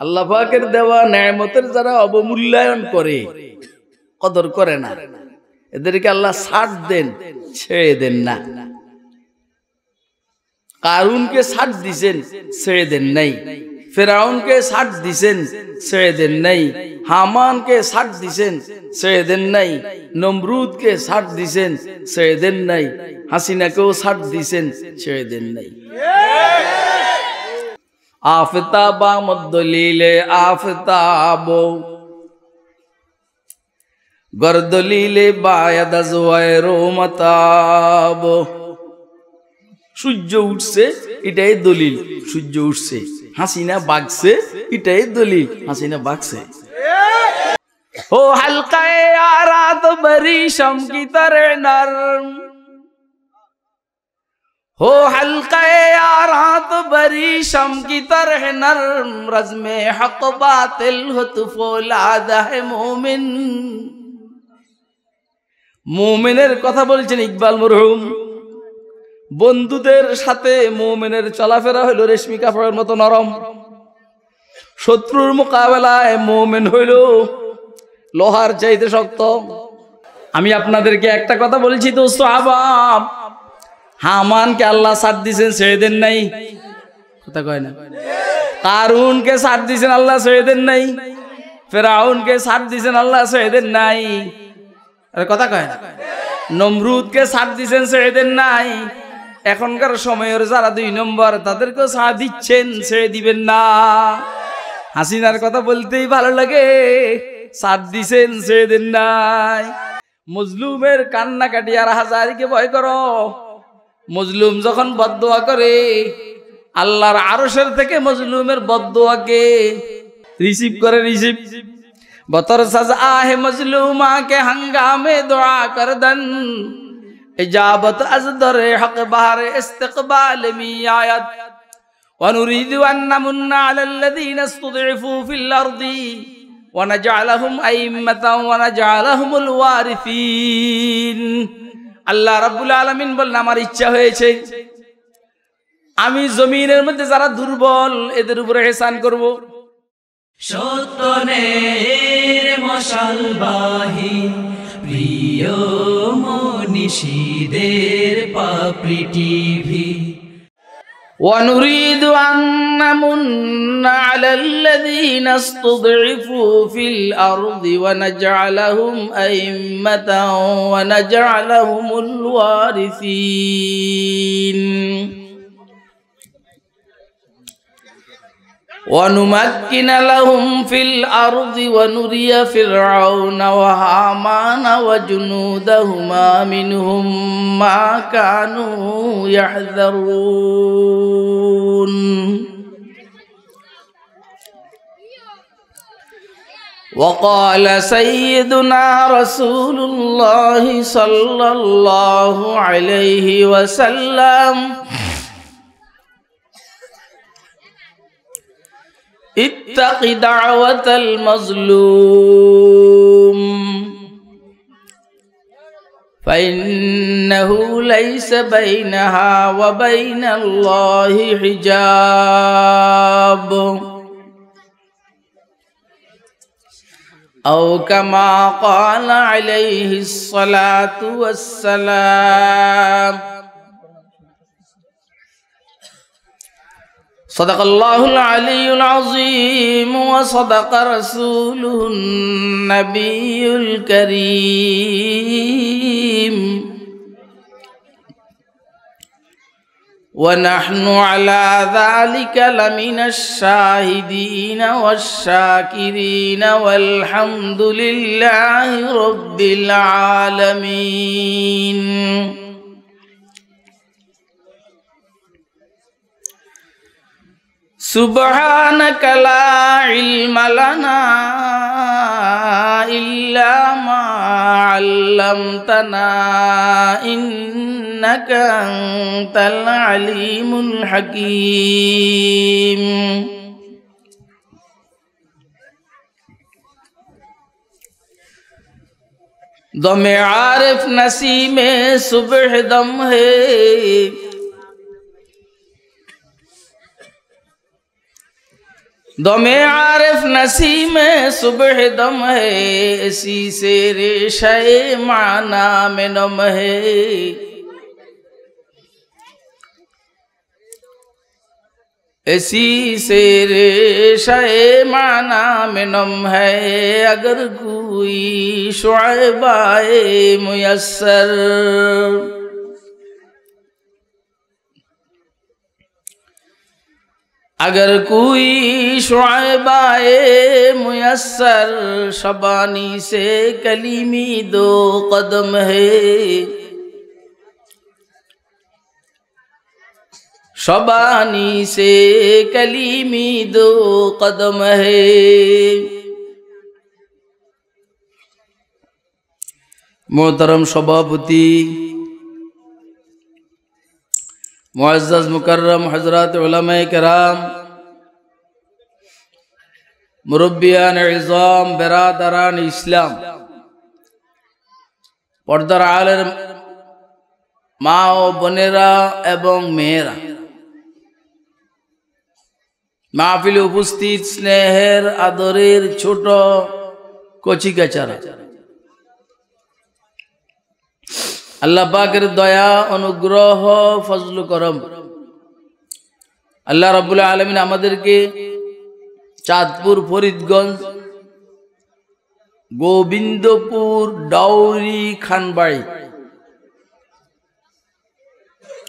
আল্লাহ পাকের দেওয়া নেয়ামতের যারা অবমূল্যায়ন করে, কদর করে না, এদেরকে আল্লাহ ছাড় দেন, ছেড়ে দেন না। কারুনকে ছাড় দিছেন, ছেড়ে দেন নাই। ফেরাউনকে ছাড় দিছেন, ছেড়ে দেন নাই। হামানকে ছাড় দিছেন, ছেড়ে দেন নাই। নমরুদকে ছাড় দিছেন, ছেড়ে দেন নাই। হাসিনাকেও ছাড় দিছেন, ছেড়ে দেন নাই। আফতাবা মদ্দলিলে আফতাব গর্দলিলে বায়াদ জওয়ায়রো মাতাব। সূর্য উঠছে, এটাই দলিল সূর্য উঠছে। হাসিনা বাগছে, এটাই দলিল হাসিনা বাগছে। ও হালকায়ে আরাত বরি শম কি তরে নরম, हो हल्काए आरात बरी शम की तरह नरम, रज़्मे हक बातिल हो तु फौलाद है मोमिन। মোমেনের কথা বলছেন ইকবাল মরহুম। বন্ধুদের সাথে মোমেনের চলাফেরা হইল রেশমি কাপড়ের মতো নরম। শত্রুর মোকাবেলায় মোমেন হইল লোহার চাইতে শক্ত। আমি আপনাদেরকে একটা কথা বলছি তো সাহাবাব, হামানকে আল্লাহ ছাড় দিয়েছেন, ছেড়ে দেন নাই। কথা কয় না। কারুনকে ছাড় দিয়েছেন, আল্লাহ ছেড়ে দেন নাই। ফেরাউনকে ছাড় দিয়েছেন, আল্লাহ ছেড়ে দেন নাই। আরে কথা কয় না। নমরুদকে ছাড় দিয়েছেন, ছেড়ে দেন নাই। এখনকার সময়ের যারা 2 নম্বর, তাদেরকেও ছাড় দিচ্ছেন, ছেড়ে দিবেন না। হাসিনার কথা বলতেই ভালো লাগে, ছাড় দিছেন, ছেড়ে দেন নাই। মজলুমের কান্নাকাটি আর হাজারিকে ভয় করো। মজলুম যখন বদদোয়া করে, আল্লাহর আরশের থেকে মজলুমের বদদোয়াকে রিসিভ করে। রিসিভ বতর সাজা হে মজলুমা কে হাঙ্গামে দোয়া করদন, ইজাবত আজ দরে হক বাহারে ইস্তিকবাল মি আয়াত, ওয়া নুরিদু আন নামুন্না আলাল্লাযীনা ইসতুদঈফু ফিল আরদি ওয়া নাজআলহুম আইম্মাতান ওয়া নাজআলহুমুল ওয়ারিসিন। আল্লাহ রাব্বুল আলামিন বলেন, আমার ইচ্ছা হয়েছে আমি জমিনের মধ্যে যারা দুর্বল এদের উপরে ইহসান করব। সত্যনের মশালবাহী প্রিয় মনীষীদের পাপড়ি টিভি। ونريد أن نمن على الذين استضعفوا في الأرض ونجعلهم أئمة ونجعلهم الوارثين ونمكن لهم في الأرض ونري فرعون وهامان وجنودهما منهم ما كانوا يحذرون وقال سيدنا رسول الله صلى الله عليه وسلم اتق دعوة المظلوم فإنه ليس بينها وبين الله حجاب أو كما قال عليه الصلاة والسلام صدق الله العلي العظيم وصدق رسوله النبي الكريم ونحن على ذلك لمن الشاهدين والشاكرين والحمد لله رب العالمين سبحانك لا علم لنا إلا ما علمتنا إنك أنت العليم الحكيم दम आरिफ नसीम सुबह दम है दमे आरिफ नसीम सुबह दम है, इसी से रेशे माना में नम है। इसी से रेशे माना में नम है, अगर कोई शुअबाए मुयस्सर। अगर कोई शुअबाए मुयस्सर, शबानी से कलीमी दो कदम है। शबानी से कलीमी दो कदम है। मोहतरम सभापति, मुअज़्ज़ज़ मुकर्रम हज़रात उलमाए किराम, मुरब्बियान इज़ाम, बेरादरान इस्लाम, पर्दार आलेर मा ओ बोनेरा एवं मेয়েরা, মাহফিলে উপস্থিত স্নেহের আদরের ছোট কচিকাচারা, আল্লাহ পাকের দয়া অনুগ্রহ ফজল করম, আল্লাহ রাব্বুল আলামিন আমাদেরকে চাঁদপুর, ফরিদগঞ্জ, গোবিন্দপুর, ডাউরি,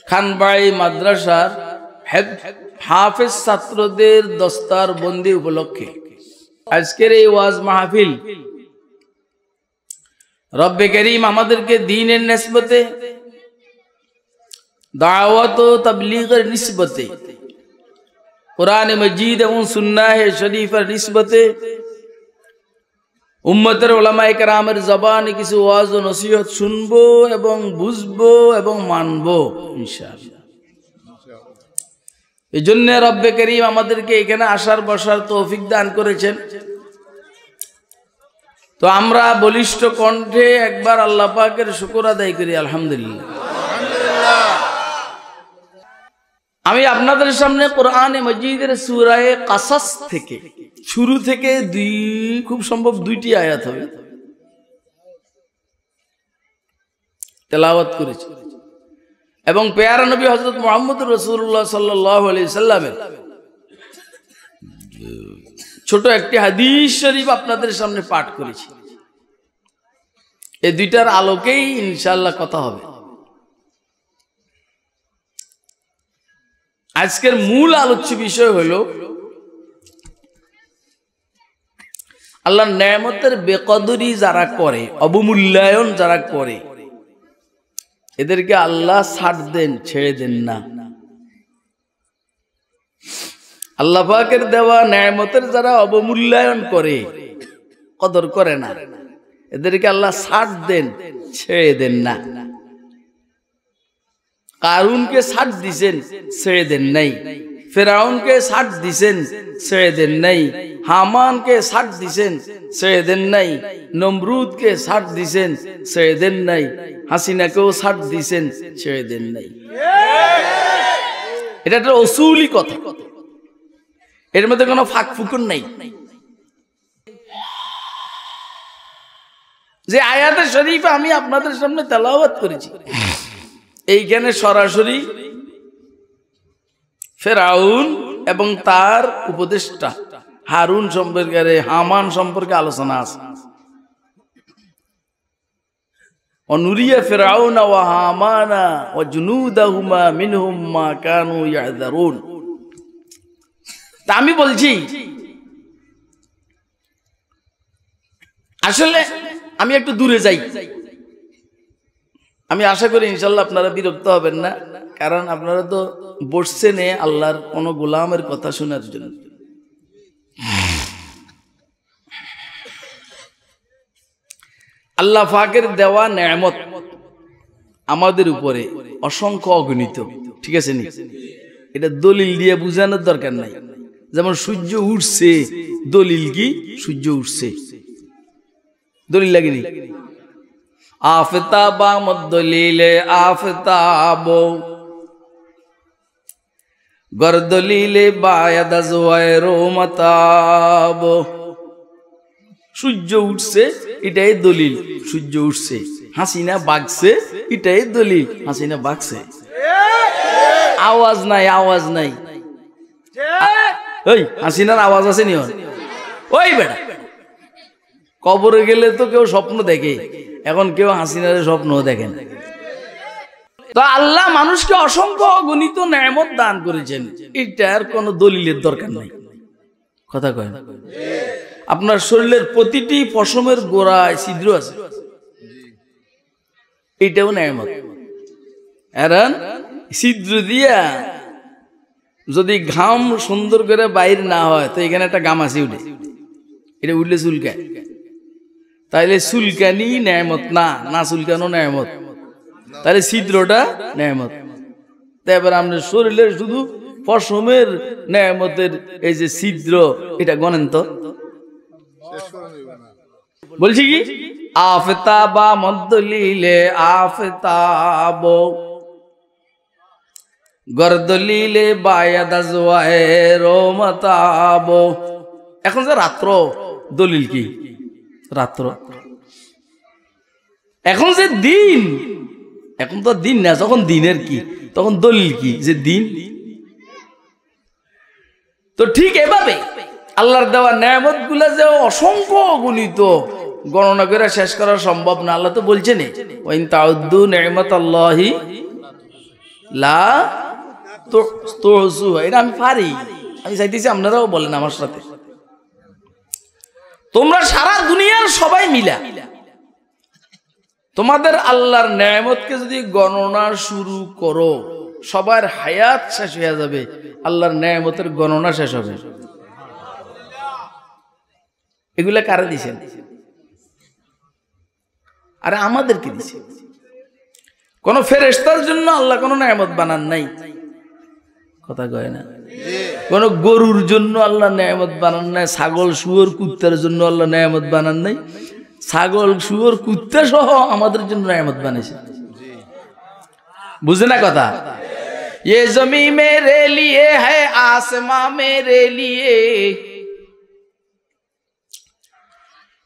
খানবাড়ি মাদ্রাসার হাফেজ ছাত্রদের দস্তার বন্দি উপলক্ষে আজকের এই ওয়াজ মাহফিল রব্বে করিম আমাদেরকে দ্বীনের নিসবতে, দাওয়াত ও তাবলীগের নিসবতে, কুরআন মজিদ এবং সুন্নাহ শরীফের নিসবতে, উম্মতের উলামায়ে কেরামের জবানে কিছু ওয়াজ ও নসিহত শুনবো এবং বুঝবো এবং মানবো ইনশাআল্লাহ। এই জন্য রব্বে করিম আমাদেরকে এখানে আসার বসার তৌফিক দান করেছেন। তো আমরা বলিষ্ঠ কণ্ঠে একবার আল্লাহ পাকের শুকর আদায় করি, আলহামদুলিল্লাহ। আমি আপনাদের সামনে কোরআনে মজিদের সূরা কাসাস থেকে শুরু থেকে খুব সম্ভব 2টি আয়াত হবে তেলাওয়াত করেছি এবং পেয়ারা নবী হযরত মুহাম্মদ রাসূলুল্লাহ সাল্লাল্লাহু আলাইহি সাল্লামের ছোট একটি হাদিস শরীফ আপনাদের সামনে পাঠ করেছি। এই দুইটার আলোকেই ইনশাআল্লাহ কথা হবে। আজকের মূল আলোচ্য বিষয় হলো আল্লাহর নেয়ামতের বেকদরি যারা করে, অবমূল্যায়ন যারা করে, এদেরকে আল্লাহ ছাড় দেন, ছেড়ে দেন না। আল্লাহ পাকের দেওয়া নেয়ামতের যারা অবমূল্যায়ন করে, কদর করে না, এদেরকে আল্লাহ ছাড় দেন, ছেড়ে দেন না। কারুনকে ছাড় দিছেন, ছেড়ে দেন নাই। ফেরাউনকে ছাড় দিছেন, ছেড়ে দেন নাই। হামানকে ছাড় দিছেন, ছেড়ে দেন নাই। নমরুদকে ছাড় দিছেন, ছেড়ে দেন নাই। হাসিনাকেও ছাড় দিছেন, ছেড়ে দেন নাই। এটা একটা অসুলি কথা, এর মধ্যে কোনো ফাঁক ফুকুন নাই। যে আয়াতে শরীফে আমি আপনাদের সামনে তেলাওয়াত করেছি, এইখানে সরাসরি ফেরাউন এবং তার উপদেষ্টা হারুন সম্পর্কে, হামান সম্পর্কে আলোচনা আছে। অনুরিয়া ফিরআউনা ওয়া হামানা ওয়া জুনুদাহুমা মিনহুম মা কানু ইয়াহযারুন। তা আমি বলছি, আসলে আমি একটু দূরে যাই। আমি আশা করি ইনশাআল্লাহ আপনারা বিরক্ত হবেন না, কারণ আপনারা তো বসছেন আল্লাহর কোন গোলামের কথা শোনার জন্য। আল্লাহ পাকের দেওয়া নেয়ামত আমাদের উপরে অসংখ্য অগণিত, ঠিক আছে নি? এটা দলিল দিয়ে বুঝানোর দরকার নাই। যেমন সূর্য উঠছে, দলিল কি? সূর্য উঠছে, দলিল লাগেনি। আফতাবা মদলিলে আফতাব গরদলিলে বায়াদা জোয়ারো মাতাব। সূর্য উঠছে এটাই দলিল সূর্য উঠছে, হাসিনা বাগছে এটাই দলিল হাসিনা বাগছে। আওয়াজ নাই, আওয়াজ নাই, ওই হাসিনার আওয়াজ আছে নি? ওই বেটা, কবরে গেলে তো কেউ স্বপ্ন দেখে, এখন কেউ হাসিনার স্বপ্ন দেখেন। তো আল্লাহ মানুষকে অসংখ্য অগণিত নেয়ামত দান করেছেন, এটার কোনো দলিলের দরকার নাই। কথা কয়, আপনার শরীরের প্রতিটি পশমের গোড়ায় ছিদ্র আছে, এটাও নেয়ামত। এখন ছিদ্র দিয়া যদি ঘাম সুন্দর করে বাইরে না হয় তো এখানে একটা গামাছি উঠে, এটা উঠলে চুলকায়, তাইলে চুলকানি নেয়ামত না, না চুলকানো নেয়ামত, তাহলে ছিদ্রটা নেয়ামত। তারপর আমাদের শরীরের শুধু পশমের নেয়ামতের এই যে ছিদ্র, এটা গণেন তো। বলছি কি আফতাবা মদ্দলিলে আফতাব গরদলিলে বায়াদা জোয়ারো মাতাব। এখন যে রাত্র, দলিল কি রাত্র? এখন যে দিন, এখন তো দিন না, যখন দিনের কি তখন দলিল কি যে দিন। তো ঠিক এভাবে আল্লাহর দেওয়া নেয়ামত গুলা যে অসংখ্য অগণিত, গণনা করে শেষ করা সম্ভব না। আল্লাহ তো বলছেন ওয়াইন তাউদ্দু নি'মাতাল্লাহি লা তুহসুহা। এটা আমি পারি, আমি চাইতেছি আপনারাও বলেন আমার সাথে। তোমরা সারা দুনিয়ার সবাই মিলা তোমাদের আল্লাহর নেয়ামতকে যদি গণনা শুরু করো, সবার হায়াত শেষ হয়ে যাবে, আল্লাহর নেয়ামতের গণনা শেষ হবে। এগুলা কারা দিছেন? আরে আমাদেরকে দিছে। কোন ফেরেশতার জন্য আল্লাহ কোন নেয়ামত বানান নাই, কথা কয় না। কোন গরুর জন্য আল্লাহ নেয়ামত বানান নাই, ছাগল শুয়োর কুত্তার জন্য আল্লাহ নেয়ামত বানান নাই। ছাগল শুয়োর কুত্তা সহ আমাদের জন্য নেয়ামত বানাইছে। বুঝে না কথা? ये जमी मेरे लिए है आसमां मेरे लिए,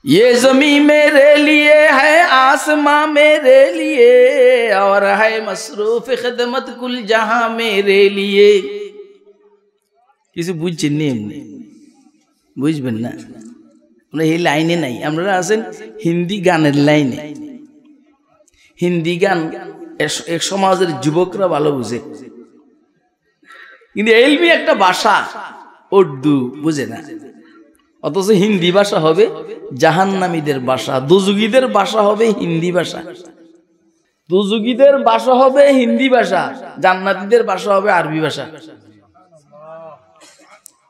ये जमी मेरे लिए है आसमां मेरे लिए, और है मसरूफ खिदमत कुल जहां मेरे लिए। কিছু বুঝছেন নি? এমনি বুঝবেন না, এই লাইনে নাই। আপনারা আছেন হিন্দি গানের লাইনে। হিন্দি গান এক সমাজের যুবকরা ভালো বুঝে, কিন্তু এলবি একটা ভাষা উর্দু বুঝে না। অথচ হিন্দি ভাষা হবে জাহান্নামীদের ভাষা, দুজুগীদের ভাষা হবে হিন্দি ভাষা। দুজুগীদের ভাষা হবে হিন্দি ভাষা, জান্নাতীদের ভাষা হবে আরবি ভাষা।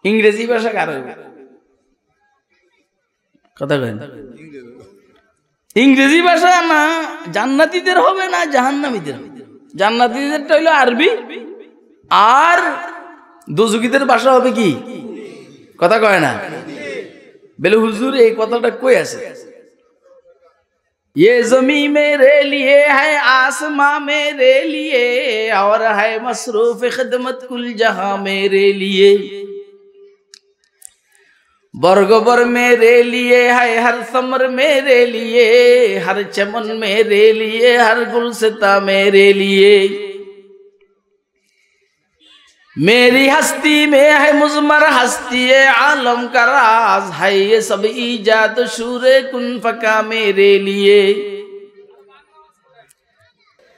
ইংরেজি ভাষা কার হবে? কথা কয় না। ইংরেজি ভাষা না জান্নাতীদের হবে না জাহান্নামীদের হবে। জান্নাতীদেরটা হইলো আরবি, আর দুজুগীদের ভাষা হবে কি? কথা কয় না। বেলে হুজুর এই কথাটা কই আছে? ये जमी मेरे लिए है आसमां मेरे लिए, और है मसरूफ खिदमत कुल जहां मेरे लिए, बरगबर मेरे लिए है हर समर मेरे लिए, हर चमन मेरे लिए, हर गुलसिता मेरे लिए, मेरी हस्ती में है मुजमर हस्ती आलम का राज, है ये सब ईजाद शूरे कुन फका मेरे लिए।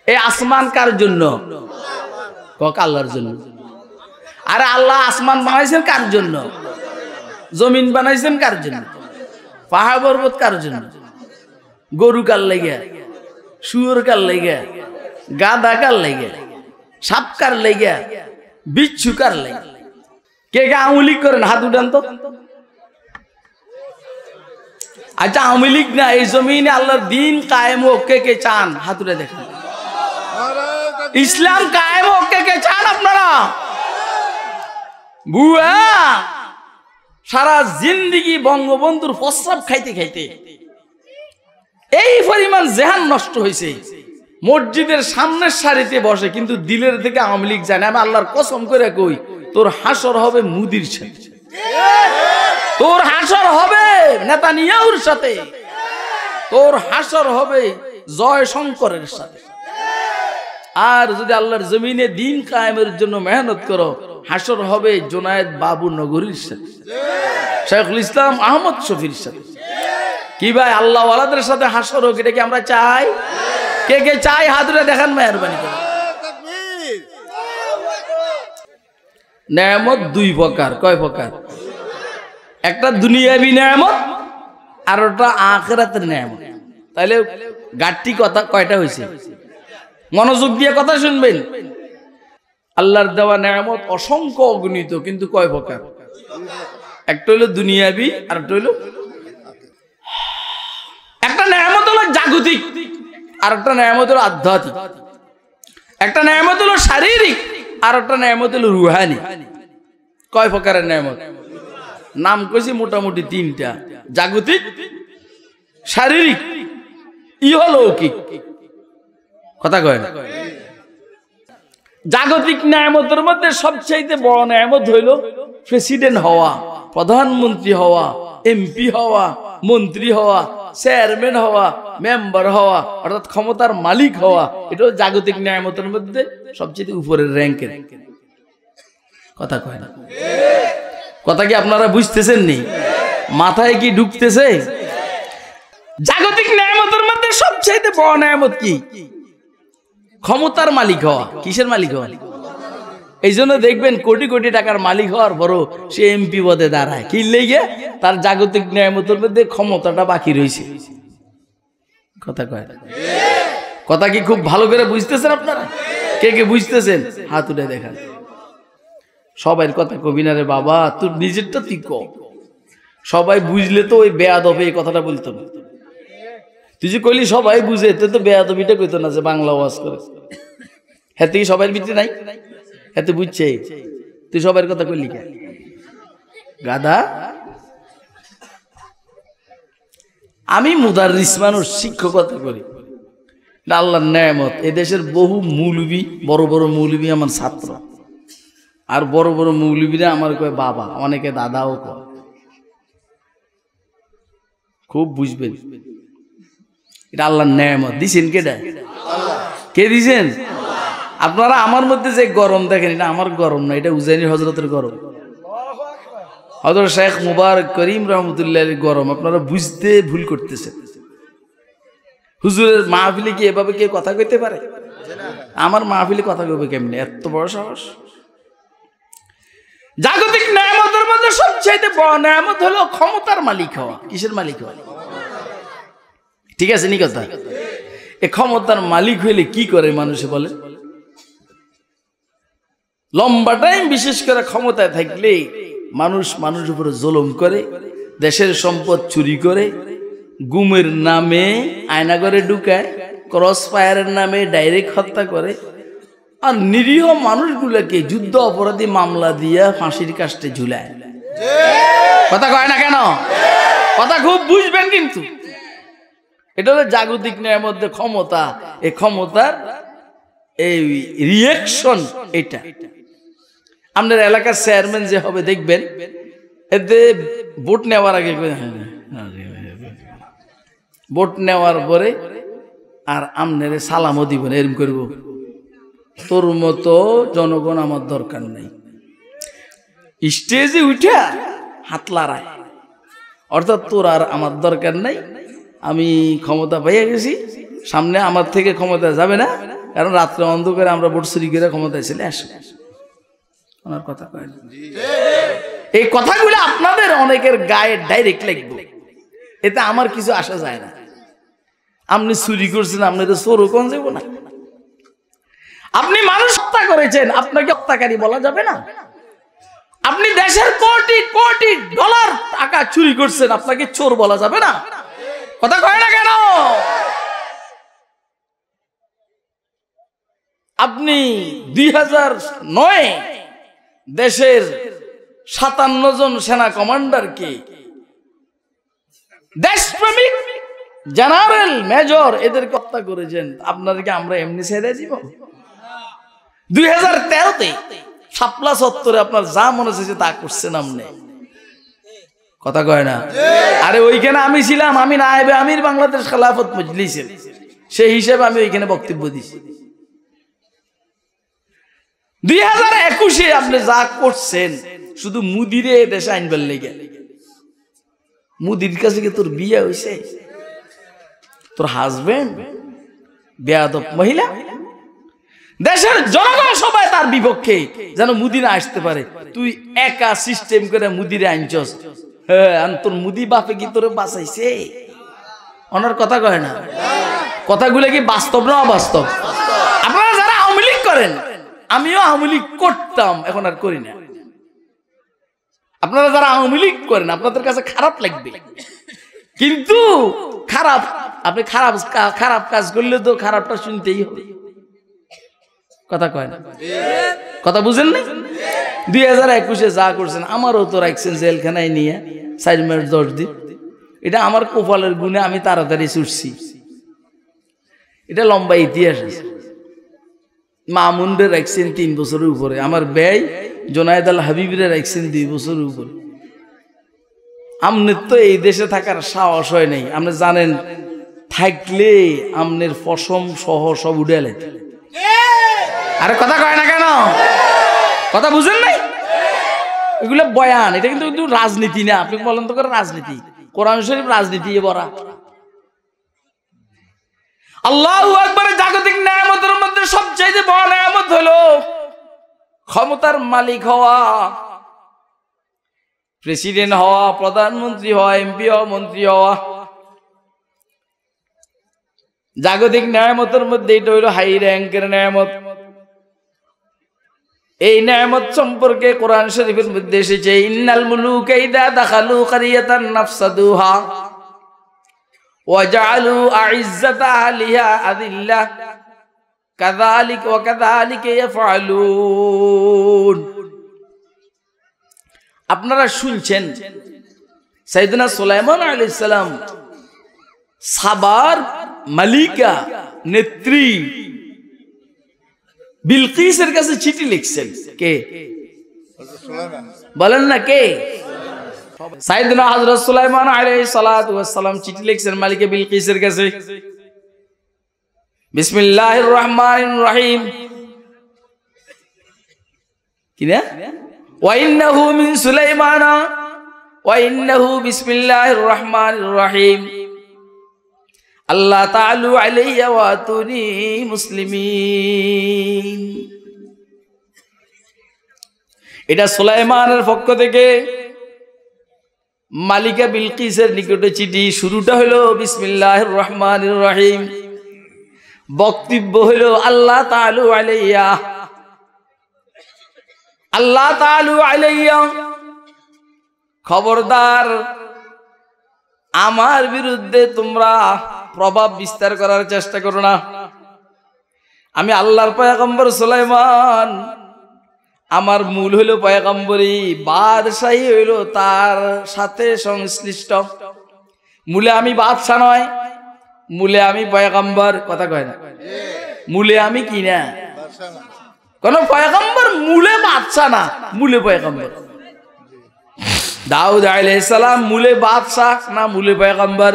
ए आसमान कार জন্য? কক আল্লাহর জন্য। আরে আল্লাহ আসমান বানাইছেন কার জন্য? জমিন বানাইছেন কার জন্য? পাহাড় পর্বত কার জন্য? গরু কার লাগে? শুয়োর কার লাগে? গাধা কার লাগে? সাপ কার লাগে? বিচ্ছু কার লাগে? কে কে আওয়ামী লীগ করেন? হাত উঠান তো। আচ্ছা আওয়ামী লীগ না, এই জমিনে আল্লাহর দিন কায়েম হোক কে কে চান? হাত উঠে দেখেন। ইসলাম কায়েম হোক কে কে চান আপনারা? বুয়া সারা জিন্দিগি বঙ্গবন্ধুর প্রস্রাব খাইতে খাইতে এই পরিমাণ জেহান নষ্ট হয়েছে। মসজিদের সামনের সারিতে বসে, কিন্তু দিলের দিকে আওয়ামী লীগ যায় না। আমি আল্লাহর কসম করে কই, তোর হাসর হবে মুদির সাথে, তোর হাসর হবে নেতানিয়াহুর সাথে, তোর হাসর হবে জয় শঙ্করের সাথে। আর যদি আল্লাহর জমিনে দিন কায়েমের জন্য মেহনত করো, হাসর হবে জুনায়েদ বাবু নগরীর সাথে, শাইখুল ইসলাম আহমদ শফির সাথে। কি ভাই, আল্লাহ ওয়ালাদের সাথে হাসর হোক, এটা কি আমরা চাই? কে কে চাই হাত তুলে দেখান মেহেরবানি করে। নেয়ামত দুই প্রকার, কয় প্রকার? একটা দুনিয়াবি নেয়ামত আর ওটা আখিরাতের নেয়ামত। তাইলে গাট্টি কথা কয়টা হয়েছে? মনোযোগ দিয়ে কথা শুনবেন। আল্লাহর দেওয়া নেয়ামত অসংখ্য অগণিত, কিন্তু কয় প্রকার? একটা হইলো দুনিয়াবি আর একটা হইলো, একটা নেয়ামত হলো জাগতিক আর একটা নেয়ামত হলো আধ্যাত্মিক, একটা নেয়ামত হলো শারীরিক আর একটা নেয়ামত হলো রুহানি। কয় প্রকারের নেয়ামত? নাম কইছি মোটামুটি তিনটা, জাগতিক, শারীরিক, ইহলৌকিক। কথা কয় না? জাগতিক নেয়ামতের মধ্যে সবচেয়ে বড় নেয়ামত হইল প্রেসিডেন্ট হওয়া, প্রধানমন্ত্রী হওয়া, এমপি হওয়া, মন্ত্রী হওয়া, চেয়ারম্যান হওয়া, মেম্বার হওয়া, অর্থাৎ ক্ষমতার মালিক হওয়া। এটা জাগতিক নেয়ামতের মধ্যে সবচেয়ে উপরের র্যাঙ্কের। কথা কয় না? কথা কি আপনারা বুঝতেছেন? নি মাথায় কি ঢুকতেছে? জাগতিক নেয়ামতের মধ্যে সবচেয়ে বড় নেয়ামত কি? ক্ষমতার মালিক হওয়া। কিসের মালিক হওয়া? এই জন্য দেখবেন কোটি কোটি টাকার মালিক হওয়ার বড় সে এমপি পদে দাঁড়ায়, কি লেগে? তার জাগতিক নেয়ামতের মধ্যে ক্ষমতাটা বাকি রয়েছে। কথা কয় না? কথা কি খুব ভালো করে বুঝতেছেন আপনারা? কে কে বুঝতেছেন হাত উঠে দেখান। সবাই কথা কবি না রে বাবা, তোর নিজেরটা তুই ক। সবাই বুঝলে তো ওই বেয়াদবে এই কথাটা বলতো না। তুই যে কইলি সবাই বুঝে, তুই তো বেয়াদবিটা কইতো না যে বাংলা ওয়াজ করে। হ্যাঁ, তুই সবাই ভিতরে নাই, হ্যাঁ তুই বুঝছে, তুই সবার কথা কইলি কে? গাধা। আমি মুদাররিস মানুষ, শিক্ষকতা করি, আল্লাহর নেয়ামত। এদেশের বহু মৌলবী, বড় বড় মৌলবী আমার ছাত্র, আর বড় বড় মৌলবীরা আমার কয় বাবা, অনেকে দাদাও কয়। খুব বুঝবেন, এটা আল্লাহর নেয়ামত। দিছেন কেডা? কে দিছেন? আপনারা আমার মধ্যে যে গরম দেখেন, এটা আমার গরম না, এটা উজাইনি হযরতের গরম, হযরত শেখ মুবারক করিম রহমতুল্লাহর গরম। আপনারা বুঝতে ভুল করতেছেন। হুজুরের মাহফিলে কি এভাবে কেউ কথা কইতে পারে? আমার মাহফিলে কথা কইবে কেমনে? এত বড় সাহস! জাগতিক নেয়ামতের মধ্যে সবচেয়ে বড় নেয়ামত হলো ক্ষমতার মালিক হওয়া। কিসের মালিক হওয়া? ঠিক আছে নি কথা? এই ক্ষমতার মালিক হইলে কি করে মানুষে বলে? লম্বা টাইম বিশেষ করে ক্ষমতায় থাকলে মানুষের উপরে জুলুম করে, দেশের সম্পদ চুরি করে, গুমের নামে আয়নাঘরে ঢুকায়, ক্রস ফায়ারের নামে ডাইরেক্ট হত্যা করে, আর নিরীহ মানুষগুলোকে যুদ্ধ অপরাধী মামলা দিয়ে ফাঁসির কাস্টে ঝুলায়। কথা কয় না কেন? কথা খুব বুঝবেন কিন্তু। এটা হলো জাগতিক নেয়ামত ক্ষমতা। এই ক্ষমতার এই রিঅ্যাকশন এটা। আপনার এলাকার চেয়ারম্যান যে হবে দেখবেন, এতে ভোট নেওয়ার আগে ভোট নেওয়ার পরে আর আপনার সালামও দিবেন, এরকম করব, তোর মতো জনগণ আমার দরকার নেই। স্টেজে উঠা হাত লড়ায়, অর্থাৎ তোর আর আমার দরকার নাই, আমি ক্ষমতা পাইয়া গেছি, সামনে আমার থেকে ক্ষমতা যাবে না, কারণ রাত্রে অন্ধকারে আমরা ভোট চুরি করে ক্ষমতায় চলে আসি। ওনার কথা কয় না? এই কথাগুলো আপনাদের অনেকের গায়ে ডাইরেক্ট লাগবে, এতে আমার কিছু আসা যায় না। আপনি চুরি করছেন, আপনাদের চোরও কোন যাব না। আপনি মানুষ হত্যা করেছেন, আপনাকে হত্যাকারী বলা যাবে না। আপনি দেশের কোটি কোটি ডলার টাকা চুরি করছেন, আপনাকে চোর বলা যাবে না। কথা কয় না কেন? আপনি 2009 দেশের 57 জন সেনা কমান্ডারকে, দেশপ্রেমিক জেনারেল মেজর, এদেরকে হত্যা করেছেন। আপনাদেরকে আমরা এমনি ছেড়ে দিব? 2013-তে শাপলা চত্বরে আপনার যা মনে হচ্ছে তা করছেন আপনি, কথা কয় না? আরে ওইখানে আমি ছিলাম, আমি নায়েবে আমির বাংলাদেশ খেলাফত মজলিসের, সেই হিসেবে আমি ওইখানে বক্তব্য দিছি। 2021-এ আপনি যা করছেন শুধু মুদিরে দেশে আইনবার লেগে। মুদির কাছে কি তোর বিয়ে হয়েছে? তোর হাজবেন্ড বেয়াদব মহিলা, দেশের জনগণ সবাই তার বিপক্ষে, যেন মুদিরে আসতে পারে। তুই একা সিস্টেম করে মুদিরে আনছস। হ্যাঁ, তোর মুদি বাপে কি তোরে বাঁচাইছে? ওনার কথা কয় না? কথাগুলো কি বাস্তব না অবাস্তব? আপনারা যারা আওয়ামী লীগ করেন, আমিও আওয়ামী লীগ করতাম, এখন আর করি না। আপনারা যারা আওয়ামী লীগ করেন আপনাদের কাছে খারাপ লাগবে, কিন্তু খারাপ আপনি খারাপ কাজ করলে তো খারাপটা শুনতেই হবে, কথা কয় না? কথা বুঝেন না? 2021-এ যা করছেন আমারও তো রাখছেন জেলখানায় নিয়ে 4 মাস 10 দিন। এটা আমার কপালের গুণে আমি তাড়াতাড়ি ছুটছি। এটা লম্বা ইতিহাস আছে। মামুনরে রাখছেন 3 বছরের উপরে, আমার ব্যয় জোনায়েদ আল হাবিবরে রাখছেন 2 বছরের উপরে। আমনের তো এই দেশে থাকার সাহস হয় নাই। আপনি জানেন, থাকলে আমনের ফসম সহ সব উঠে লেন। আরে কথা কয় না কেন? কথা বুঝেন নাই? এগুলো বয়ান, এটা কিন্তু রাজনীতি না। আপনি বলেন তো করে রাজনীতি, কোরআন শরীফ রাজনীতি ভরা। আল্লাহু আকবার। জাগতিক নিয়ামতের মধ্যে সবচেয়ে বড় নিয়ামত হলো ক্ষমতার মালিক হওয়া, প্রেসিডেন্ট হওয়া, প্রধানমন্ত্রী হওয়া, এমপি হওয়া, মন্ত্রী হওয়া। জাগতিক নিয়ামতের মধ্যে এটা হলো হাই র্যাঙ্কের নিয়ামত। এই নিয়ামত সম্পর্কে কোরআন শরীফের মধ্যে এসেছে, ইন্নাল মুলুকা ইযা দাখালু কারিয়াতান নাফসাদুহা ওয়া জাআলু আ'iজ্জাতা আহলিহা আযিল্লাহ কাযালিকা ওয়া কাযালিকা ইয়াফআলুন। আপনারা শুনছেন সাইয়েদনা সুলাইমান আলাইহিস সালাম সাবার মালিকা নেত্রী বিলকিসের কাছে চিঠি লিখছেন। কে বলেন না? কে? সাইয়েদনা হযরত সুলাইমান আলাইহিস সালাতু ওয়াস সালাম চিঠি লিখছেন মালিকা বিলকিসের কাছে। বিসমিল্লাহির রহমানির রহিম। কি না? ওয়া ইন্নাহু মিন সুলাইমানা ওয়া ইন্নাহু বিসমিল্লাহির রহমানির রহিম। আল্লাহ তাআলু আলাইয়া ওয়া আতুনি মুসলিমিন। এটা সুলাইমানের পক্ষ থেকে মালিকা বিলকিসের নিকটে চিঠি। শুরুটা হলো বিসমিল্লাহির রহমানির রহিম, বক্তব্য হলো আল্লাহ তাআলু আলাইয়া, আল্লাহ তাআলু আলাইয়া, খবরদার আমার বিরুদ্ধে তোমরা প্রভাব বিস্তার করার চেষ্টা করো না। আমি আল্লাহর পয়গম্বর সুলাইমান, আমার মূল হইল পয়গম্বরী, বাদশাহী হইল তার সাথে সংশ্লিষ্ট। মূলে আমি বাদশাহ নয়, মূলে আমি পয়গম্বর। কথা কয় না? মূলে আমি কি না? কোন পয়গম্বর মূলে বাদশাহ না, মূলে পয়গম্বর। দাউদ আলাইহিস সালাম মূলে বাদশাহ না মূলে পয়গম্বর?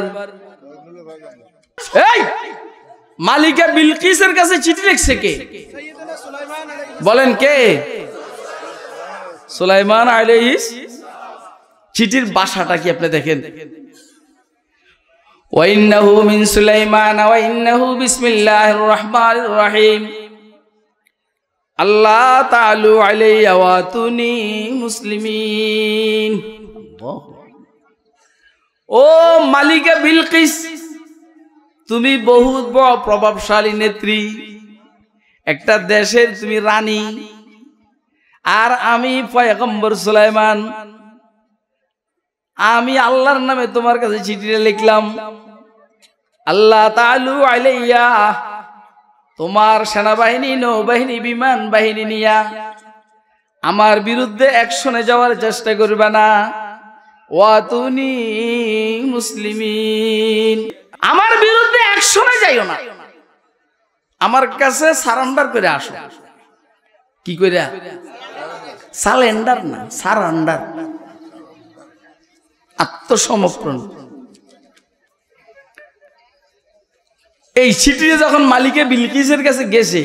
এই মালিকা বিলকিসের কাছে চিঠি লিখছে কে? বলেন কে? সুলাইমান আলাইহিস। চিঠির ভাষাটা কি আপনি দেখেন, ওয়া ইন্নাহু মিন সুলাইমান ওয়া ইন্নাহু বিসমিল্লাহির রহমানির রহিম। আল্লাহ তাআলু আলাইয়া ওয়া আতুনি মুসলিমিন। ও মালিকা বিলকিস, তুমি বহুত বড় প্রভাবশালী নেত্রী, একটা দেশের তুমি রানী, আর আমি পয়গম্বর সুলাইমান, আমি আল্লাহর নামে তোমার কাছে চিঠিটা লিখলাম। আল্লাহ তাআলু আলাইয়া, তোমার সেনাবাহিনী, নৌবাহিনী, বিমান বাহিনী নিয়া আমার বিরুদ্ধে অ্যাকশনে যাওয়ার চেষ্টা করবে না। ওয়াতুনি মুসলিমিন, আমার বিরুদ্ধে অ্যাকশনে যাইও না, আমার কাছে সারেন্ডার করে আসো। কি করে? সালেন্ডার না, সারান্ডার, আত্মসমর্পণ। এই চিঠিটা যখন মালিকে বিলকিসের কাছে গেছে,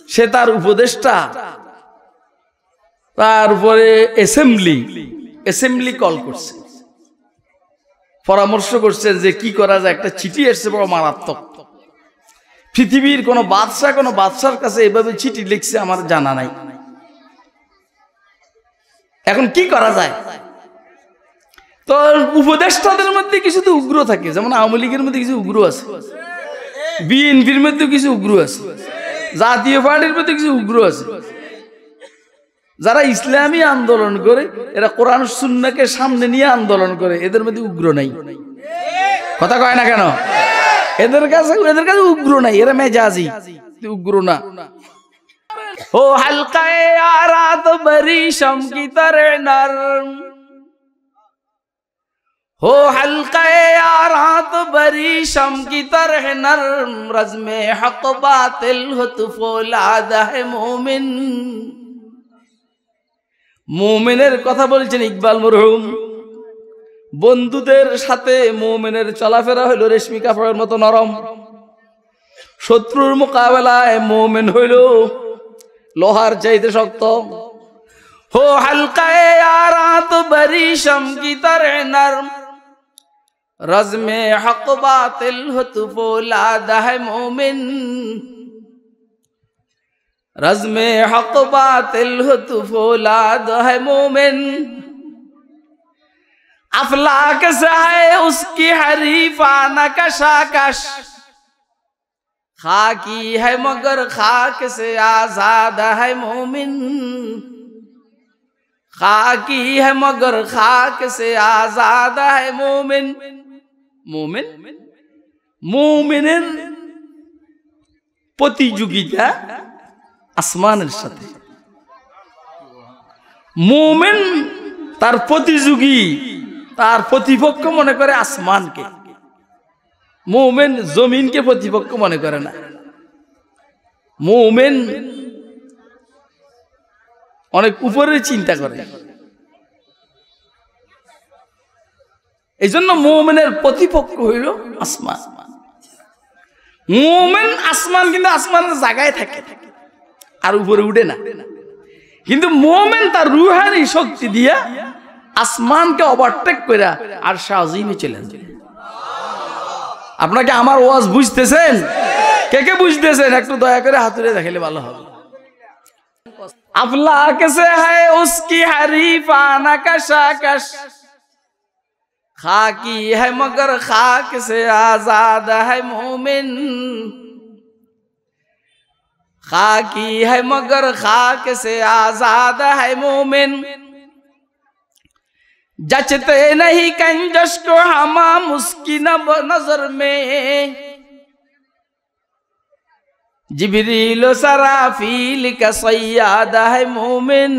সে তার উপদেষ্টা, তারপরে অ্যাসেম্বলি কল করছে, পরামর্শ করছে যে কি করা যায়। একটা চিঠি এসছে বড় মারাত্মক, পৃথিবীর কোন বাদশার কাছে এভাবে চিঠি লিখছে আমার জানা নাই, এখন কি করা যায়। তো উপদেষ্টাদের মধ্যে কিছু তো উগ্র থাকে, যেমন আওয়ামী লীগের মধ্যে কিছু উগ্র আছে, বিএনপির মধ্যে কিছু উগ্র আছে, জাতীয় পার্টির মধ্যে কিছু উগ্র আছে। যারা ইসলামী আন্দোলন করে, এরা কোরআন সুন্নাহকে সামনে নিয়ে আন্দোলন করে, এদের মধ্যে উগ্র নাই। কথা কয় না কেন? এদের কাছে উগ্র নাই, এরা মেজাজি, উগ্র না। ও হালকায়ে আরাত বরিশম কি তরে নরম, हो हल्काए आरात बरीशम की तरह नरम, रज़्मे हक बातिल हो तू फौलाद है मोमिन। মোমেনের কথা বলছেন ইকবাল মরহুম। বন্ধুদের সাথে মোমেনের চলাফেরা হইল রেশমি কাপড়ের মতো নরম, শত্রুর মোকাবেলায় মোমেন হইল লোহার চাইতে শক্ত। हो हल्काए आरात बरीशम की तरह नरम, रज़्मे हक बातिल हो तू फौलाद है मोमिन, रज़्मे हक बातिल हो तू फौलाद है मोमिन। अफलाक से है उसकी हरीफाना कशाकश, खाकी है मगर खाक से आजाद है मोमिन, खाकी है मगर खाक से आजाद है मोमिन। মোমেন, মোমেনের প্রতিযোগিতা আসমানের সাথে। মোমেন তার প্রতিযোগী, তার প্রতিপক্ষ মনে করে আসমানকে। মোমেন জমিনকে প্রতিপক্ষ মনে করে না। মোমেন অনেক উপরে চিন্তা করে। এই জন্য মোমেনের প্রতিপক্ষ হইল আসমান। মোমেন আসমান, কিন্তু আসমানের জায়গায় থাকে আর উপরে উঠে না। কিন্তু মোমেন তার রুহানি শক্তি দিয়া আসমানকে ওভারটেক করে আর শাহজিমে চলে যায়। আপনাকে আমার ওয়াজ বুঝতেছেন? কে কে বুঝতেছেন? একটু দয়া করে হাতুড়ে দেখালে ভালো হবে। अफलाक से है उसकी हरीफाना कशाकश, खाकी है मगर खाक से आजाद है मोमिन, खाकी है मगर खाक से आजाद है मोमिन। जचते नहीं कंजश को हमाम उसकी नजर में, जिब्रील सराफील का सैयादा है मोमिन,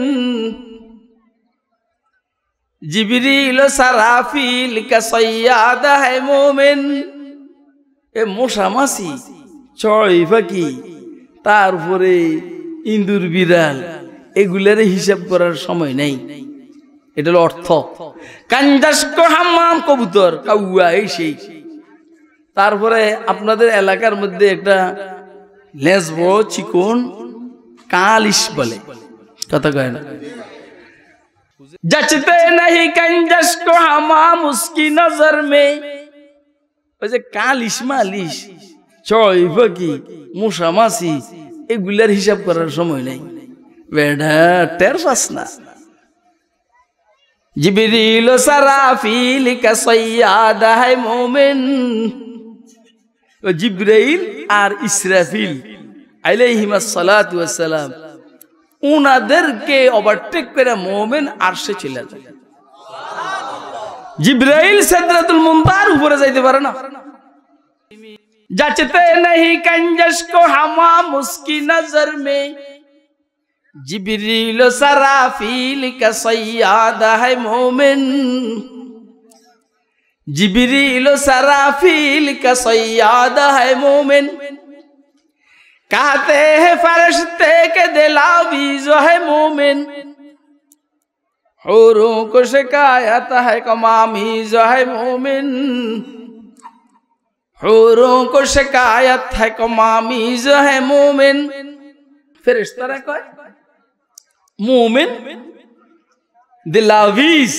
जिब्रील सराफील का सैयादा है मोमिन। ए মশা মাছি, ছয় পাখি, তারপরে ইন্দুর বিড়াল, এগুলার হিসাব করার সময় নেই। এটা হলো অর্থ। কাঞ্জাস কো হাম্মাম, কবুতর, কাউয়া, এই সেই। তারপরে আপনাদের এলাকার মধ্যে একটা লেজ বড় চিকন কালিশ বলে, কথা কয় না। जचते नहीं कंजस को हमाम उसकी नजर में, ওই যে কালিশ মালিশ, ছয় পাখি, মশা মাছি, এগুলার হিসাব করার সময় নেই। বেড়া টের পাস না। जिब्रील सराफील का सैयादा है मोमिन, जिब्राइल আর ইসরাফিল আলাইহিমাস সালাতু ওয়াস সালাম, উনাদেরকে ওভারটেক করে মোমেন আরশে চলে যায়। জিব্রাইল সিদরাতুল মুনতাহার উপরে যাইতে পারে না। जचते नहीं कंजस को हमाम उसकी नजर में, जिब्रील सराफील का सैयादा है मोमिन, जिब्रील सराफील का सैयादा है मोमिन। कहते हैं फरिश्ते के दिलावी जो है मोमिन, हूरों को शिकायत है कमामीज़ है मोमिन, हूरों को शिकायत है कमामीज़ है मोमिन। फिर इस तरह का मोमिन दिलावीज,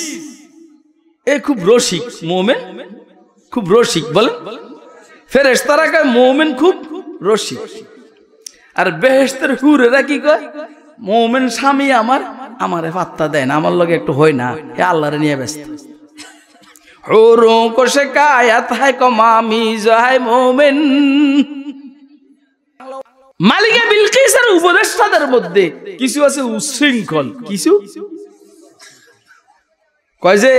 ए खूब रसिक, मोमिन खूब रसिक बोले। फिर इस तरह का मोमिन खूब रसिक। আর বেহেশতের হুরেরা কি কয়, মুমিন স্বামী আমারে পাত্তা দেয় না, আমার লগে একটু হয় না, এ আল্লাহরে নিয়ে ব্যস্ত। হুরুं को शिकायत है कमामीज़ है मोमिन। মালিকা বিলকিসের উপদেষ্টাদের মধ্যে কিছু আছে উশৃঙ্খল, কিছু কয় যে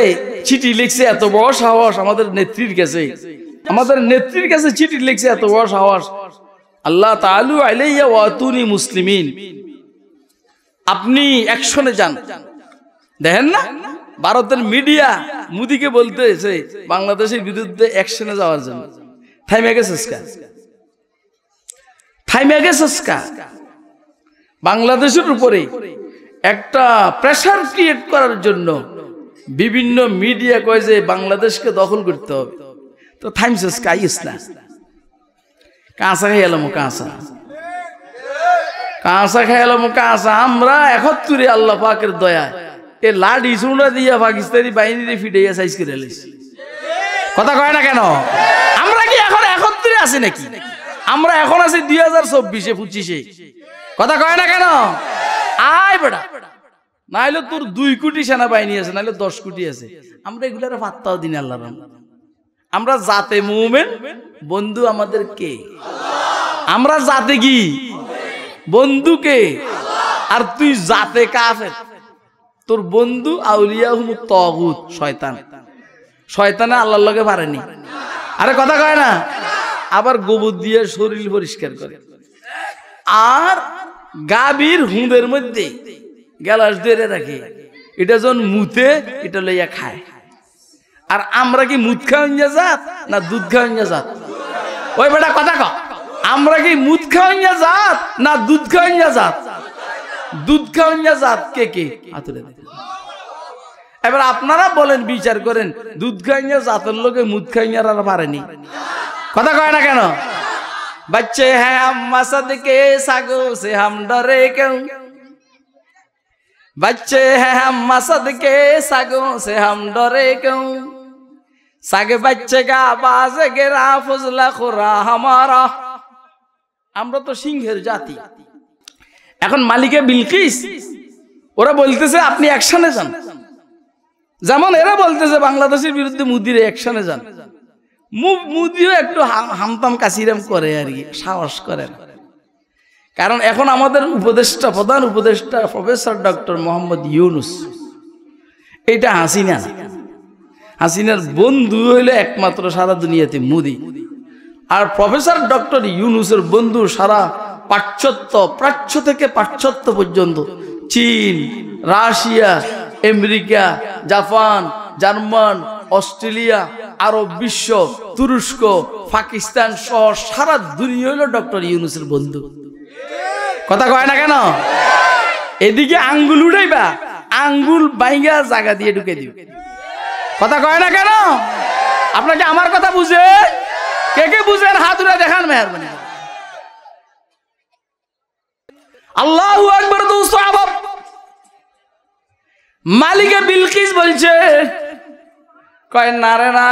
চিঠি লিখছে এত বড় সাহস আমাদের নেত্রীর কাছে, আমাদের নেত্রীর কাছে চিঠি লিখছে এত বড় সাহস, আল্লাহ তাআলু আলাইয়া ওয়া আতুনি মুসলিমিন, আপনি অ্যাকশনে যান। দেখেন না ভারতের মিডিয়া মোদিকে বলতেছে বাংলাদেশের বিরুদ্ধে অ্যাকশনে যাওয়ার জন্য। থাইমে গেছে বাংলাদেশের উপরে একটা প্রেসার ক্রিয়েট করার জন্য বিভিন্ন মিডিয়া কয় যে বাংলাদেশকে দখল করতে হবে। তো থাইমসেস কাইস না, কাঁচা খাই এলাম, কাঁচা খাই এলাম, কাঁচা। আমরা ৭১ আল্লাহ পাকের দয়া এ লাঠি চুনা দিয়া পাকিস্তানি বাহিনীরে ফিটাইয়া সাইজ করে এলেছি। কথা কয় না কেন? আমরা কি এখন ৭১ আছি নাকি? আমরা এখন আছি 2024-এ 25-এ। কথা কয় না কেন? আয় বেটা, নাইলে তোর 2 কোটি সেনাবাহিনী আছে, নাইলে 10 কোটি আছে। আমরা এগুলার পাত্তাও দিন আল্লাহ। আমরা জাতে মুমিন, বন্ধু আমাদের কে? আমরা জাতে কি বন্ধুকে, আর তুই জাতে কাফের। তোর বন্ধু আউলিয়া হুমুত তাগুত, শয়তান। শয়তানে আল্লাহর লগে পারেনি। আরে কথা কয় না? আবার গোবর দিয়ে শরীর পরিষ্কার করে, আর গাভীর হুঁদের মধ্যে গ্যালাস ধরে রাখে, এটা যখন মুতে এটা লইয়া খায়। আর আমরা কি মুদ খাওয়া জাত না দুধ খাওয়া জাত? ওই বেটা কথা ক, আমরা কি মুদ খাওয়া জাত না দুধ খাওয়া জাত? দুধ খাওয়া জাত কে কে? এবার আপনারা বলেন, বিচার করেন, দুধ খাওয়া জাতের লোকে মুদ খাওয়া আর পারেনি। কথা কয় না কেন? बच्चे हैं हम मसद के सागों से हम डरे क्यों, बच्चे हैं हम मसद के सागों से हम डरे क्यों, सागे बच्चे का आवाज गिरा फजला खुरा हमारा। আমরা তো সিংহের জাতি। এখন মালিকা বিলকিস ওরা বলতেছে আপনি অ্যাকশনে যান, যেমন এরা বলতেছে বাংলাদেশের বিরুদ্ধে মোদির অ্যাকশনে যান। মুদিও একটু হামতাম কাসিরাম করে আর কি, সাহস করে না। কারণ এখন আমাদের উপদেষ্টা, প্রধান উপদেষ্টা প্রফেসর ডক্টর মোহাম্মদ ইউনুস, এটা হাসিনা না। হাসিনার বন্ধু হইলে একমাত্র সারা দুনিয়াতে মোদি, আর প্রফেসর ডক্টর ইউনুসের বন্ধু সারা পাশ্চাত্য, প্রাচ্য থেকে পাশ্চাত্য পর্যন্ত, চীন, Russia, America, Japan, German, Australia, Arab বিশ্ব, তুরস্ক, পাকিস্তান সহ সারা দুনিয়া হলো ডক্টর ইউনুসের বন্ধু। কথা কয় না কেন? এদিকে আঙ্গুল উঠাইবা, আঙ্গুল বাইঙ্গা জায়গা দিয়ে ঢুকে দিও। কথা কয় না কেন? আপনাকে আমার কথা বুঝে কে কে বুঝেন হাত উঠে দেখান মেহরবানি। আল্লাহু আকবার। মালিকা বিলকিস বলছে, কয় না রে না,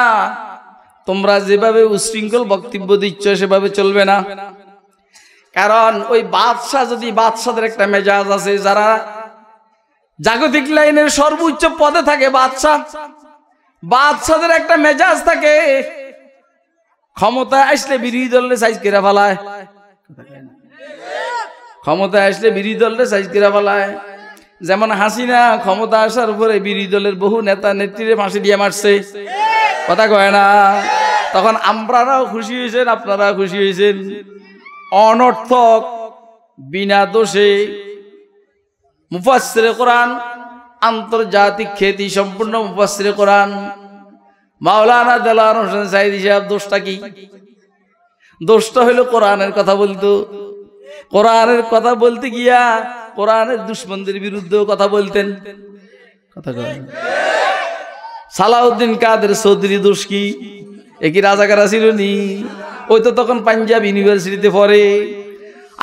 তোমরা যেভাবে উশৃঙ্খল বক্তব্য দিচ্ছ সেভাবে চলবে না। কারণ ওই বাদশাহ, যদি বাদশাদের একটা মেজাজ আছে, যারা জাগতিক লাইনের সর্বোচ্চ পদে থাকে, বাদশাদের একটা মেজাজ থাকে, ক্ষমতায় আসলে বিরোধী দলের সাইজ করে ফেলায়। ক্ষমতায় আসলে বিরোধী দলের সাইজ করে ফেলায়। যেমন হাসিনা ক্ষমতা আসার উপরে বিরোধী দলের বহু নেতা নেত্রীরে ফাঁসি দিয়ে মারছে। কথা কয় না? তখন আমরাও খুশি হয়েছেন, আপনারা খুশি হয়েছেন। অনর্থক বিনা দোষে মুফাসসিরে কোরআন, আন্তর্জাতিক খ্যাতি সম্পূর্ণ মুফাসসিরে কোরআন মাওলানা দেলাওয়ার হোসেন সাঈদী সাহেব, দোষটা কি? দোষটা হলো কোরআনের কথা বলতো। কোরআনের কথা বলতে গিয়া কোরআনের দুশমনদের বিরুদ্ধেও কথা বলতেন। কথা কয় সালাউদ্দিন কাদের চৌধুরী দোষ কি? একই রাজাকার ছিল নি? ওই তো তখন পাঞ্জাব ইউনিভার্সিটিতে পড়ে।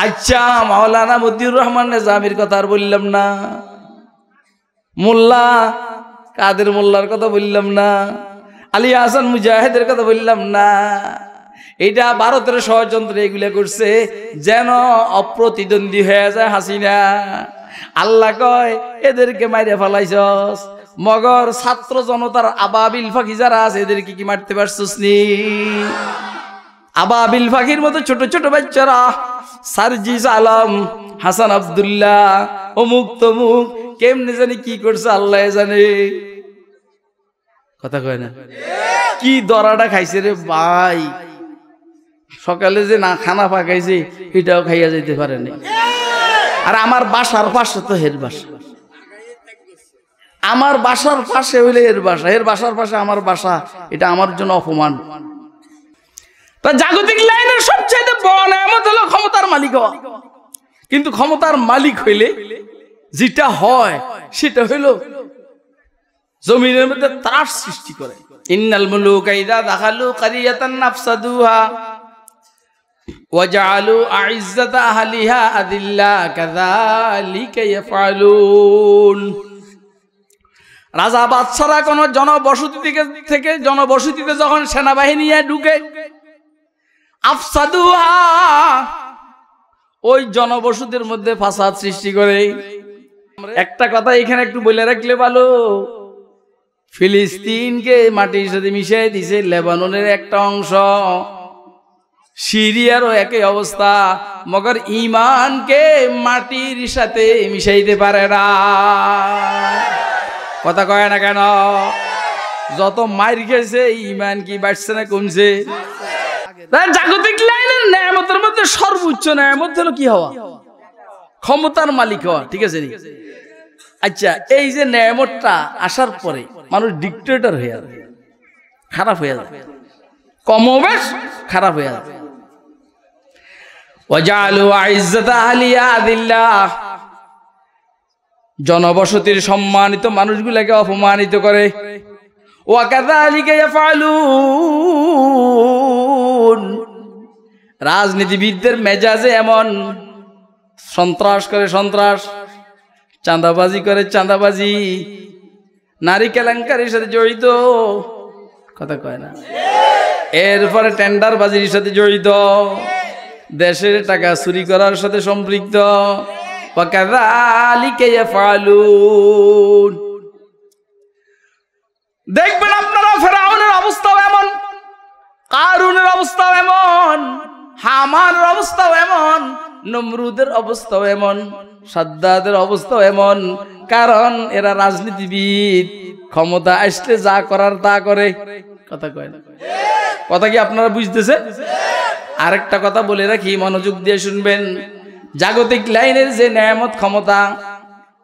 আচ্ছা, মাওলানা মতিউর রহমান নিজামীর কথা আর বললাম না, মোল্লা কাদের মোল্লার কথা বললাম না, আলী হাসান মুজাহিদের কথা বললাম না। এটা ভারতের ষড়যন্ত্র এগুলা করছে যেন অপ্রতিদ্বন্দ্বী হয়ে যায় হাসিনা। আল্লাহ কয় এদেরকে মাইরে ফেলাইছস, মগর ছাত্র জনতার আবাবিল ফাঁকি যারা আছে এদেরকে কি মারতে পারছস নি? আবাবিল ফাঁকির মতো ছোট ছোট বাচ্চারা, সারজিস আলম, হাসান আব্দুল্লাহ, অমুক তমুক কেমনে জানি কি করছে আল্লাহ জানে। কথা কয় না? কি দরাটা খাইছে রে ভাই, সকালে যে না খানা পাকাইছে এটাও খাইয়া যেতে পারেনি। আর আমার বাসার পাশে তো হের বাসা, আমার বাসার পাশে হইলে এর বাসা, এর বাসার পাশে আমার বাসা, এটা আমার জন্য অপমান। তা জাগতিক লাইনের সবচেয়ে বড় নেয়ামত হলো ক্ষমতার মালিক হওয়া। কিন্তু ক্ষমতার মালিক হইলে যেটা হয় সেটা হইল জমিনের মধ্যে ত্রাস সৃষ্টি করে। ইন্নাল মুলুকা ইযা দাখালু কারিয়াতান নাফসাদুহা ওয়া জাআলু আ'iজ্জাতা আহলিহা আদিল্লা কাযালিকা ইয়াফআলুন। রাজা বাদশারা কোন জনবসতি থেকে জনবসতিতে যখন সেনাবাহিনী ঢুকে, আফসাদুহা ওই জনবসতির মধ্যে ফাসাদ সৃষ্টি করে। একটা কথা এখানে একটু বলে রাখলে ভালো, ফিলিস্তিনকে মাটির সাথে মিশিয়ে দিছে লেবাননের একটা অংশ, সিরিয়ারও একই অবস্থা, মগর ইমানকে মাটির সাথে মিশাইতে পারে না। কথা কয় না কেন? যত মার গেছে ইমান কি বাড়ছে না কমছে? জাগতিক লাইনের নেয়ামতের মধ্যে সর্বোচ্চ নেয়ামত হলো কি হওয়া? ক্ষমতার মালিক হওয়া। ঠিক আছে? আচ্ছা, এই যে নেয়ামতটা আসার পরে মানুষ ডিক্টেটর হয়ে যাবে, খারাপ হয়ে যাবে, কমবেশ খারাপ হয়ে যাবে। ওয়াজআলু আ'iজ্জাতা আহলিহা আদিল্লা, জনবসতির সম্মানিত মানুষগুলোকে অপমানিত করে। ওয়া কাযালিকা ইয়াফআলুন, রাজনীতিবিদদের মেজাজে এমন, সন্ত্রাস করে সন্ত্রাস, চাঁদাবাজি করে চাঁদাবাজি, নারী কেলেঙ্কারির সাথে জড়িত। কথা কয় না? এরপরে টেন্ডারবাজির সাথে জড়িত, দেশের টাকা চুরি করার সাথে সম্পৃক্ত। ওয়া কাযালিকা ইয়াফআলুন। দেখবেন আপনারা ফেরাউনের অবস্থাও এমন, কারুনের অবস্থাও এমন, হামানের অবস্থাও এমন, নমরুদের অবস্থাও এমন, সাদ্দাদের অবস্থাও এমন। কারণ এরা রাজনীতিবিদ, ক্ষমতা আসলে যা করার তা করে। কথা কয় না? কথা কি আপনারা বুঝতেছে? আরেকটা কথা বলে রাখি, মনোযোগ দিয়ে শুনবেন। জাগতিক লাইনের যে নেয়ামত ক্ষমতা,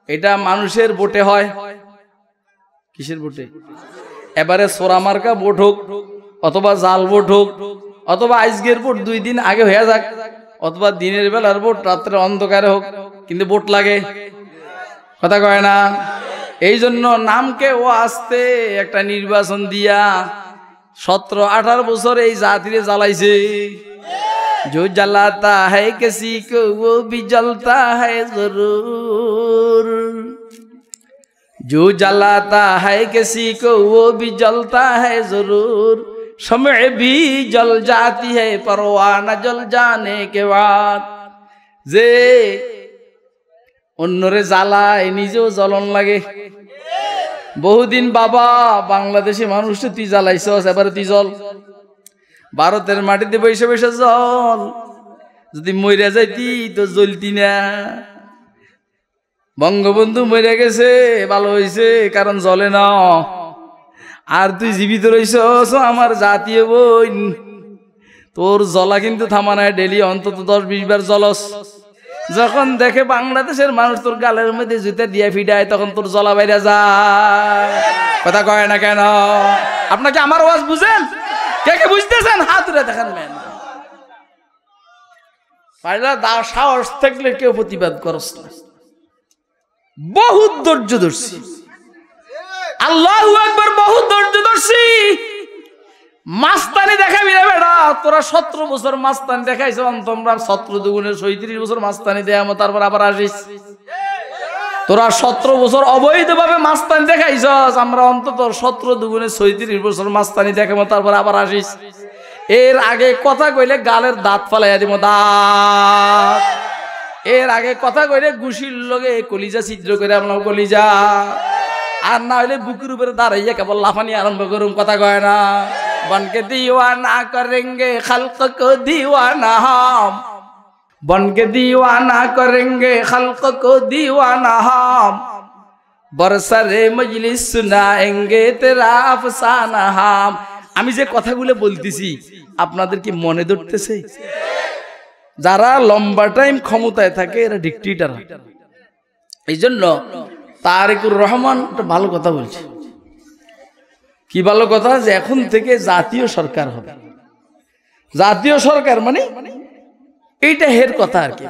এটা মানুষের ভোটে হয়। কিসের ভোটে? এবারে সোরা মার্কা ভোট হোক, অথবা জাল ভোট হোক, অথবা আজকের ভোট 2 দিন আগে হয়ে যাক, অথবা দিনের বেলার ভোট রাত্রে অন্ধকারে হোক, কিন্তু ভোট লাগে। কথা কয় না? এই জন্য নামকে ও আসতে একটা নির্বাচন দিয়া 17-18 বছর এই জাতিরে জ্বালাইছে। जो जलाता है किसी को वो भी जलता है जरूर, जो जलाता है किसी को वो भी जलता है जरूर, शम्अ भी जल जाती है परवाना जल जाने के बाद। जे অন্যরে জ্বালায় নিজেও জ্বলন লাগে। বহুদিন বাবা বাংলাদেশি মানুষটা তুই জ্বালাইছস, এবারে তুই জল। ভারতের মাটিতে বসে বসে জল, যদি মরে যাইতি তো জ্বলতি না। বঙ্গবন্ধু মরে গেছে, ভালো হয়েছে, কারণ জ্বলে না। আর তুই জীবিত রইছস, আমার জাতীয় বোন, তোর জ্বলা কিন্তু থামা নাই। ডেলি অন্তত 10-20 বার জ্বলস। যখন দেখে বাংলাদেশের মানুষ তোর গালের মধ্যে জুতা দিয়ে ফিডায়, তখন তোর জ্বলা বাইরে যায়। কথা কয় না কেন? আপনাকে আমার আওয়াজ বুঝেন? কে কে বুঝতেছেন? হাত উঠে দেখান। মেন পাইলা দা সাহস থাকলে কেউ প্রতিবাদ করস না। বহুত ধৈর্য ধরছি, আল্লাহু আকবার, বহু ধৈর্যদর্শী। মাস্তানি দেখাবি রে বেটা, তোরা 17 বছর মাস্তানি দেখাইছ, তোমরা 17 দুগুণে 37 বছর মাস্তানি দেয়ামো, তারপর আবার আসিস। তোরা 17 বছর অবৈধভাবে মাস্তানি দেখাইছস, আমরা অন্তত 17 দুগুণে 37 বছর মাস্তানি দেখাবো, তারপর আবার আসিস। এর আগে কথা কইলে গালের দাঁত ফালাইয়া দিব, দাঁত। এর আগে কথা কইলে ঘুষির লগে কলিজা ছিদ্র করে আপনার কলিজা, আর না হইলে বুকের উপরে দাঁড়াইয়া কেবল লাফানি আরম্ভ করুম, কথা কয় না। বনকে দিওয়ানা করেঙ্গে খালক কো দিওয়ানা হাম, বনকে দিওয়ানা করেঙ্গে খালক কো দিওয়ানা হাম, বরসরে মজলিস সুনাएंगे তেরা আফসানা হাম। আমি যে কথাগুলো বলতেছি আপনাদের কি মনে ধরতেছে? যারা লম্বা টাইম ক্ষমতায় থাকে এরা ডিক্টেটর। এই জন্য তারেকুর রহমান একটা ভালো কথা বলছে। কি ভালো কথা? যে এখন থেকে জাতীয় সরকার হবে। জাতীয় সরকার মানে এইটা হের কথা আর কি।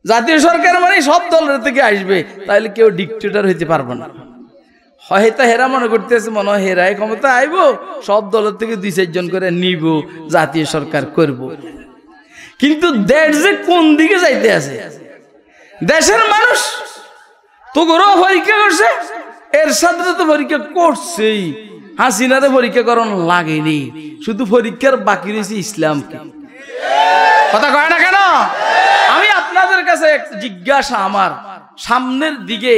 জাতীয় সরকার মানে সব দলের থেকে আসবে, তাহলে কেউ ডিক্টেটর হইতে পারবে না। হয়তো হেরা মনে করতেছে মনে হয় হেরাই ক্ষমতা আইব, সব দলের থেকে 2-4 জন করে নিব, জাতীয় সরকার করব। কিন্তু দেশ যে কোন দিকে যাইতে আছে, দেশের মানুষ তো গরো পরীক্ষা করছে, এর সাথে তো পরীক্ষা করছেই, হাসিনারে পরীক্ষা করার লাগেনি, শুধু পরীক্ষার বাকি রয়েছে ইসলামকে। কথা কয় না কেন? আমি আপনাদের কাছে একটা জিজ্ঞাসা, আমার সামনের দিকে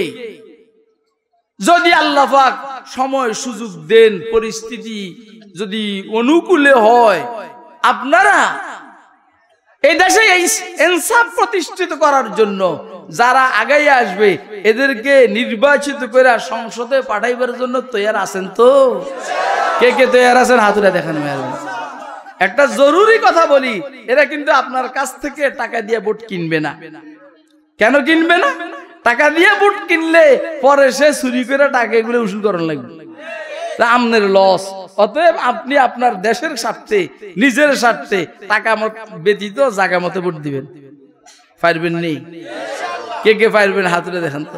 যদি আল্লাহ পাক সময় সুযোগ দেন, পরিস্থিতি যদি অনুকূলে হয়, আপনারা এই দেশে ইনসাফ প্রতিষ্ঠিত করার জন্য যারা আগাই আসবে এদেরকে নির্বাচিত করে সংসদে পাঠাইবার জন্য তৈরি আছেন তো? কে কে তৈরি আছেন? হাতুরা দেখান। একটা জরুরি কথা বলি, এরা কিন্তু আপনার কাছ থেকে টাকা দিয়ে ভোট কিনবে না। কেন কিনবে না? টাকা দিয়ে ভোট কিনলে পরে সে চুরি করে টাকা এগুলো উসুল করার লাগবে, আমনের লস। অতএব আপনি আপনার দেশের স্বার্থে, নিজের স্বার্থে টাকা ব্যতীত জায়গা মতো ভোট দিবেন। পারবেন নেই? কে কে পারবেন? হাতুড়ে দেখান তো।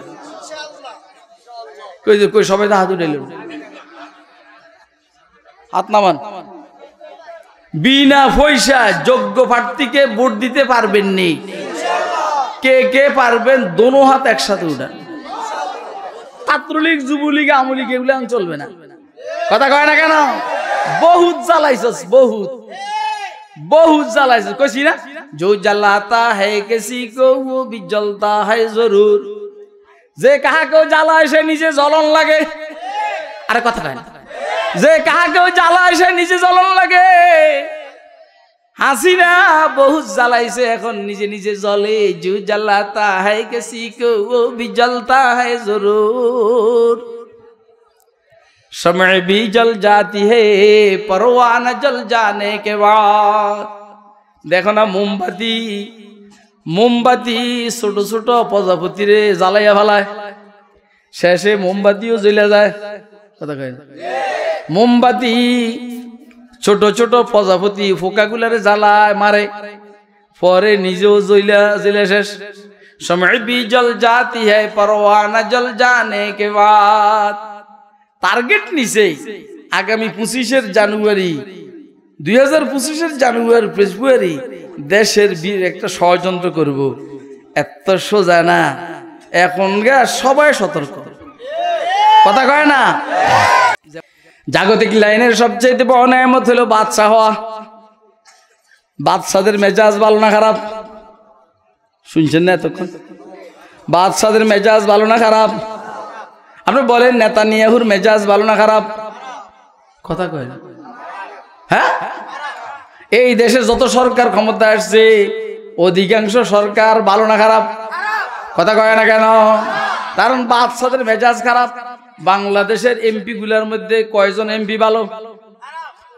কই সবাই তো হাত উঠাইল, হাত নামান। বিনা পয়সা যোগ্য প্রার্থীকে ভোট দিতে পারবেন নেই। কে কে পারবেন? দোনো হাত একসাথে উঠান। ছাত্রলীগ, যুবলীগ, আওয়ামী লীগ এগুলো চলবে না। কথা কয় না কেন? বহুত জ্বালাইছস, বহুত বহুত জ্বালাইছস। কইছি না, जो जलाता है किसी को वो भी जलता है जरूर। যে কাহাকেও জ্বালায় সে নিজে জ্বলন লাগে। আরে কথা কয় না। যে কাহাকেও জ্বালায় সে নিজে জ্বলন লাগে। হাসিনা বহুত জ্বালাইছে, এখন নিজে নিজে জ্বলে। जो जलाता है किसी को वो भी जलता है जरूर। शम्अ भी जल जाती है परवाना जल जाने के बाद। देखो ना मोमबाती, मोमबाती ছোট ছোট প্রজাপতি রে জ্বালাইয়া ফেলায়, শেষে মোমবাতিও জ্বলে যায়। কথা কয় না? মোমবাতি ছোট ছোট প্রজাপতি ফোকাগুলারে জ্বালায় মারে, পরে নিজেও জ্বলে শেষ। शम्अ भी जल जाती है परवाना जल जाने के बाद। টার্গেট নিছে আগামী 25 জানুয়ারি, 2025 জানুয়ারি ফেব্রুয়ারি দেশের বীর একটা ষড়যন্ত্র করব। এত সোজা না, এখন সবাই সতর্ক। কথা কয় না? জাগতিক লাইনের সবচেয়ে বড় নেয়ামত হলো বাদশা হওয়া। বাদশাদের মেজাজ ভালো না খারাপ? শুনছেন না এতক্ষণ? বাদশাদের মেজাজ ভালো না খারাপ? আপনি বলেন নেতানিয়াহুর মেজাজ ভালো না খারাপ? কথা কয় না? হ্যাঁ, এই দেশে যত সরকার ক্ষমতা আসছে অধিকাংশ সরকার ভালো না খারাপ? কথা কয় না কেন? কারণ বাদশাদের মেজাজ খারাপ। বাংলাদেশের এমপি গুলার মধ্যে কয়জন এমপি ভালো?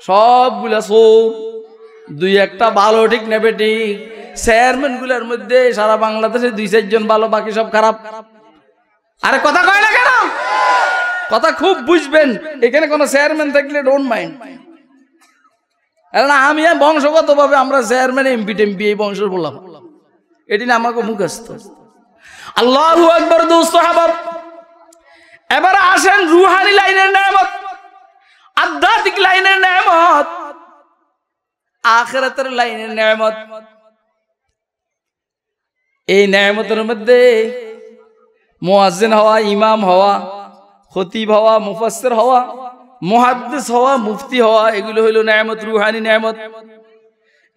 সবগুলা চোর, 2-1টা ভালো, ঠিক নেবে ঠিক। চেয়ারম্যান গুলার মধ্যে সারা বাংলাদেশে 2-4 জন ভালো, বাকি সব খারাপ। আরে কথা কয় না কেন? কথা খুব বুঝবেন। এখানে কোন চেয়ারম্যান থাকলে ডোন্ট মাইন্ড। আমি বংশগত ভাবে আমরা চেয়ারম্যান, এমপি টেমপি এই বংশের বললাম, এটি না আমাকে মুখস্থ। আল্লাহু আকবার। দোস্ত হাবাব, এবার আসেন রুহানি লাইনের নেয়ামত, আধ্যাত্মিক লাইনের নেয়ামত, আখিরাতের লাইনের নেয়ামত। এই নেয়ামতের মধ্যে মুয়াজ্জিন হওয়া, ইমাম হওয়া, খতিব হওয়া, মুফাসসির হওয়া, মুহাদ্দিস হওয়া, মুফতি হওয়া, এগুলো হলো নেয়ামত, রুহানি নেয়ামত।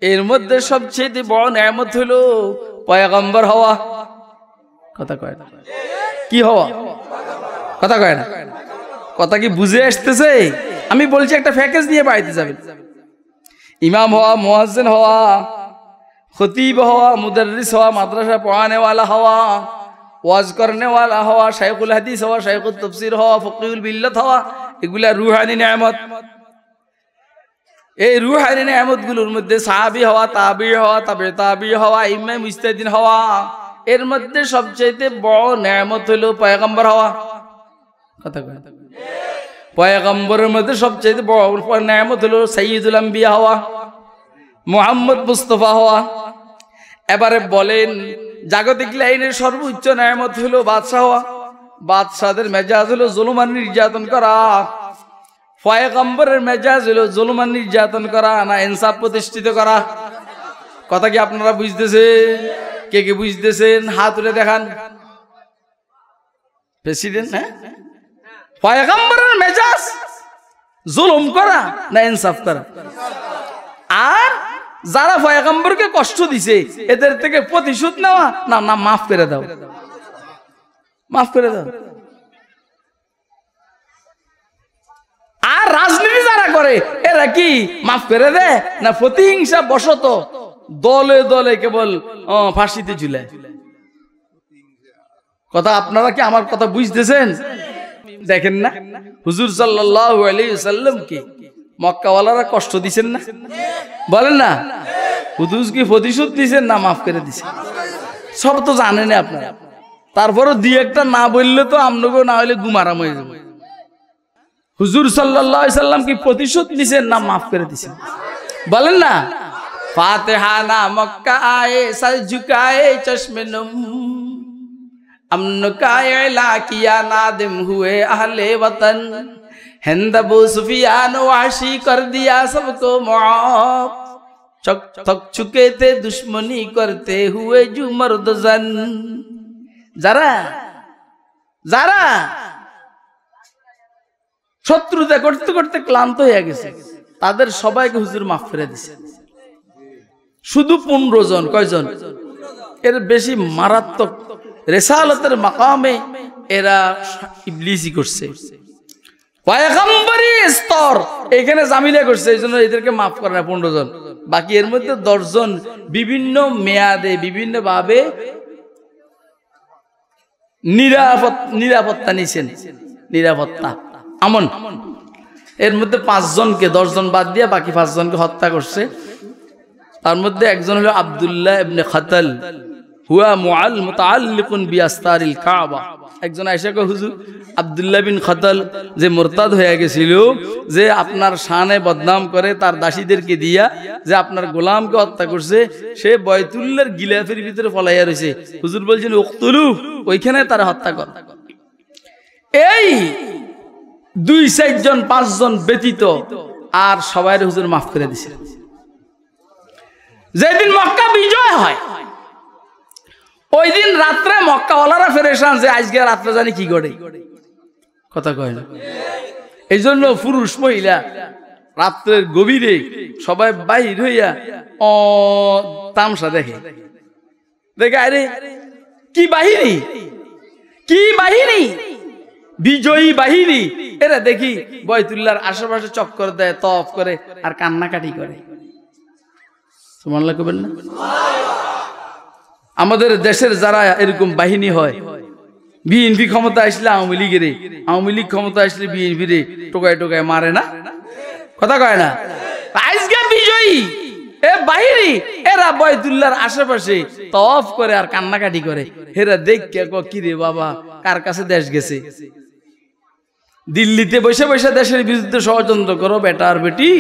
এর মধ্যে সবচেয়ে বড় নেয়ামত হলো পয়গম্বর হওয়া। কথা কয় না? কি হওয়া? কথা কয় না? কথা কি বুঝে আসতেছে? আমি বলছি একটা প্যাকেজ নিয়ে বাড়িতে যাবেন। ইমাম হওয়া, মুয়াজ্জিন হওয়া, খতিব হওয়া, মুদাররিস হওয়া, মাদ্রাসা পড়ানে ওয়ালা হওয়া, ওয়াজ করনে ওয়ালা হওয়া, শাইখুল হাদিস হওয়া, শাইখুল তাফসীর হওয়া, ফকিহুল বিল্লাত হওয়া, এগুলা রুহানি নেয়ামত। এই রুহানি নেয়ামতগুলোর মধ্যে সাহাবী হওয়া, তাবি হওয়া, তাবে তাবি হওয়া, ইমাম মুজতাহিদিন হওয়া, এর মধ্যে সবচেয়ে বড় নেয়ামত হলো পয়গম্বর হওয়া। কথা কয়? পয়গম্বরের মধ্যে সবচেয়ে বড় নেয়ামত হলো সাইয়্যিদুল আম্বিয়া হওয়া, মুহাম্মদ মুস্তাফা হওয়া। এবারে বলেন জাগতিক লাইনের সর্বোচ্চ নেয়ামত হলো বাদশাহ হওয়া। বাদশাদের মেজাজ হলো জুলুম আর নির্যাতন করা। পয়গম্বরের মেজাজ হলো জুলুম আর নির্যাতন করা, না ইনসাফ প্রতিষ্ঠিত করা। কথা কি আপনারা বুঝতেছেন? কে কে বুঝতেছেন হাত তুলে দেখান। প্রেসিডেন্ট, হ্যাঁ, পয়গম্বরের মেজাজ জুলুম করা না ইনসাফ করা। আর যারা পয়গম্বরকে কষ্ট দিছে এদের থেকে প্রতিশোধ নেওয়া না না মাফ করে দাও, মাফ করে দাও। আর রাজনীতি যারা করে এরা কি মাফ করে দেয় না প্রতিহিংসা বশত দলে দলে কেবল ফাঁসিতে ঝুলায়। কথা আপনারা কি আমার কথা বুঝতেছেন? দেখেন না হুজুর সাল্লাল্লাহু আলাইহি ওয়াসাল্লাম কি মক্কাওয়ালারা কষ্ট দিবেন না? বলেন না, হুজুর কি প্রতিশোধ দিবেন না মাফ করে দিবেন? সব তো জানেন আপনারা। তারপরও দুই একটা না বললে তো আমনগো না হলে গুমারাম হয়ে যাবে। হুজুর সাল্লাল্লাহু আলাইহি ওয়াসাল্লাম কি প্রতিশোধ দিবেন না মাফ করে দিবেন? বলেন না। ফাতিহা না মক্কা আয়ে সর ঝুকায়ে চশমে নম, अमन का एला किया नादिम हुए अहले वतन, हिंद अबू सुफियान वाशी कर दिया सबको मुआफ, थक चुके थे दुश्मनी करते हुए जो मर्द जन। যারা যারা শত্রুতা করতে করতে ক্লান্ত হয়ে গেছে তাদের সবাইকে হুজুর মাফ করে দিয়েছে। শুধু 15 জন। কয়জন? এর বেশি মারাত্মক রিসালাতের মাকামে এরা ইবলিসি করছে, পয়গম্বরি স্তর এখানে জামিলা করছে, এইজন্য এদেরকে মাফ করে না 15 জন। বাকি এর মধ্যে 10 জন বিভিন্ন মেয়াদে বিভিন্ন ভাবে নিরাপত্তা নিছেন, নিরাপত্তা আমন। এর মধ্যে 5 জনকে 10 জন বাদ দিয়ে বাকি 5 জনকে হত্যা করছে। তার মধ্যে একজন হলো আব্দুল্লাহ ইবনে খাতাল, হুয়া মুতাআল্লিকুন বিআস্তারিল কাবা। একজন আয়েশা কয় হুজুর আব্দুল্লাহ বিন খাতাল যে মুরতাদ হয়ে গেছিল, যে আপনার শানে বদনাম করে তার দাসীদেরকে দিয়া যে আপনার গোলামকে হত্যা করছে, সে বাইতুল্লাহর গিলাফের ভিতরে পলাইয়া রয়েছে। হুজুর বলছেন উকতুলু, ওইখানে তারা হত্যা কর। এই 2-4 জন 5 জন ব্যতীত আর সবাই হুজুর মাফ করে দিয়েছে। যেদিন মক্কা বিজয় হয় ওই দিন রাত্রে মক্কাওয়ালারা ফেরেশান যে আজকে রাত্রে জানি কি ঘটে। কথা কয় না? এই জন্য পুরুষ মহিলা রাত্রের গভীরে সবাই বাইর হইয়া তামসা দেখে। দেখে আরে কি বাহিনী, কি বাহিনী, বিজয়ী বাহিনী। এরা দেখি বাইতুল্লাহর আশেপাশে চক্কর দেয়, তওয়াফ করে আর কান্নাকাটি করে। সুবহানাল্লাহ কইবেন না? আমাদের দেশের যারা এরকম বাহিনী হয়, বিএনপি ক্ষমতা আসলে আওয়ামী লীগের, আওয়ামী লীগ ক্ষমতা আসলে বিএনপি রে টোকায় টোকায় মারে না? কথা কয় না? আজকে বিজয়ী এ বাহিনী এরা বাইতুল্লাহর আশেপাশে তওয়াফ করে আর কান্নাকাটি করে। হেরা দেখে কি রে বাবা, কার কাছে দেশ গেছে? দিল্লিতে বসে বসে দেশের বিরুদ্ধে ষড়যন্ত্র করো বেটা আর বেটি,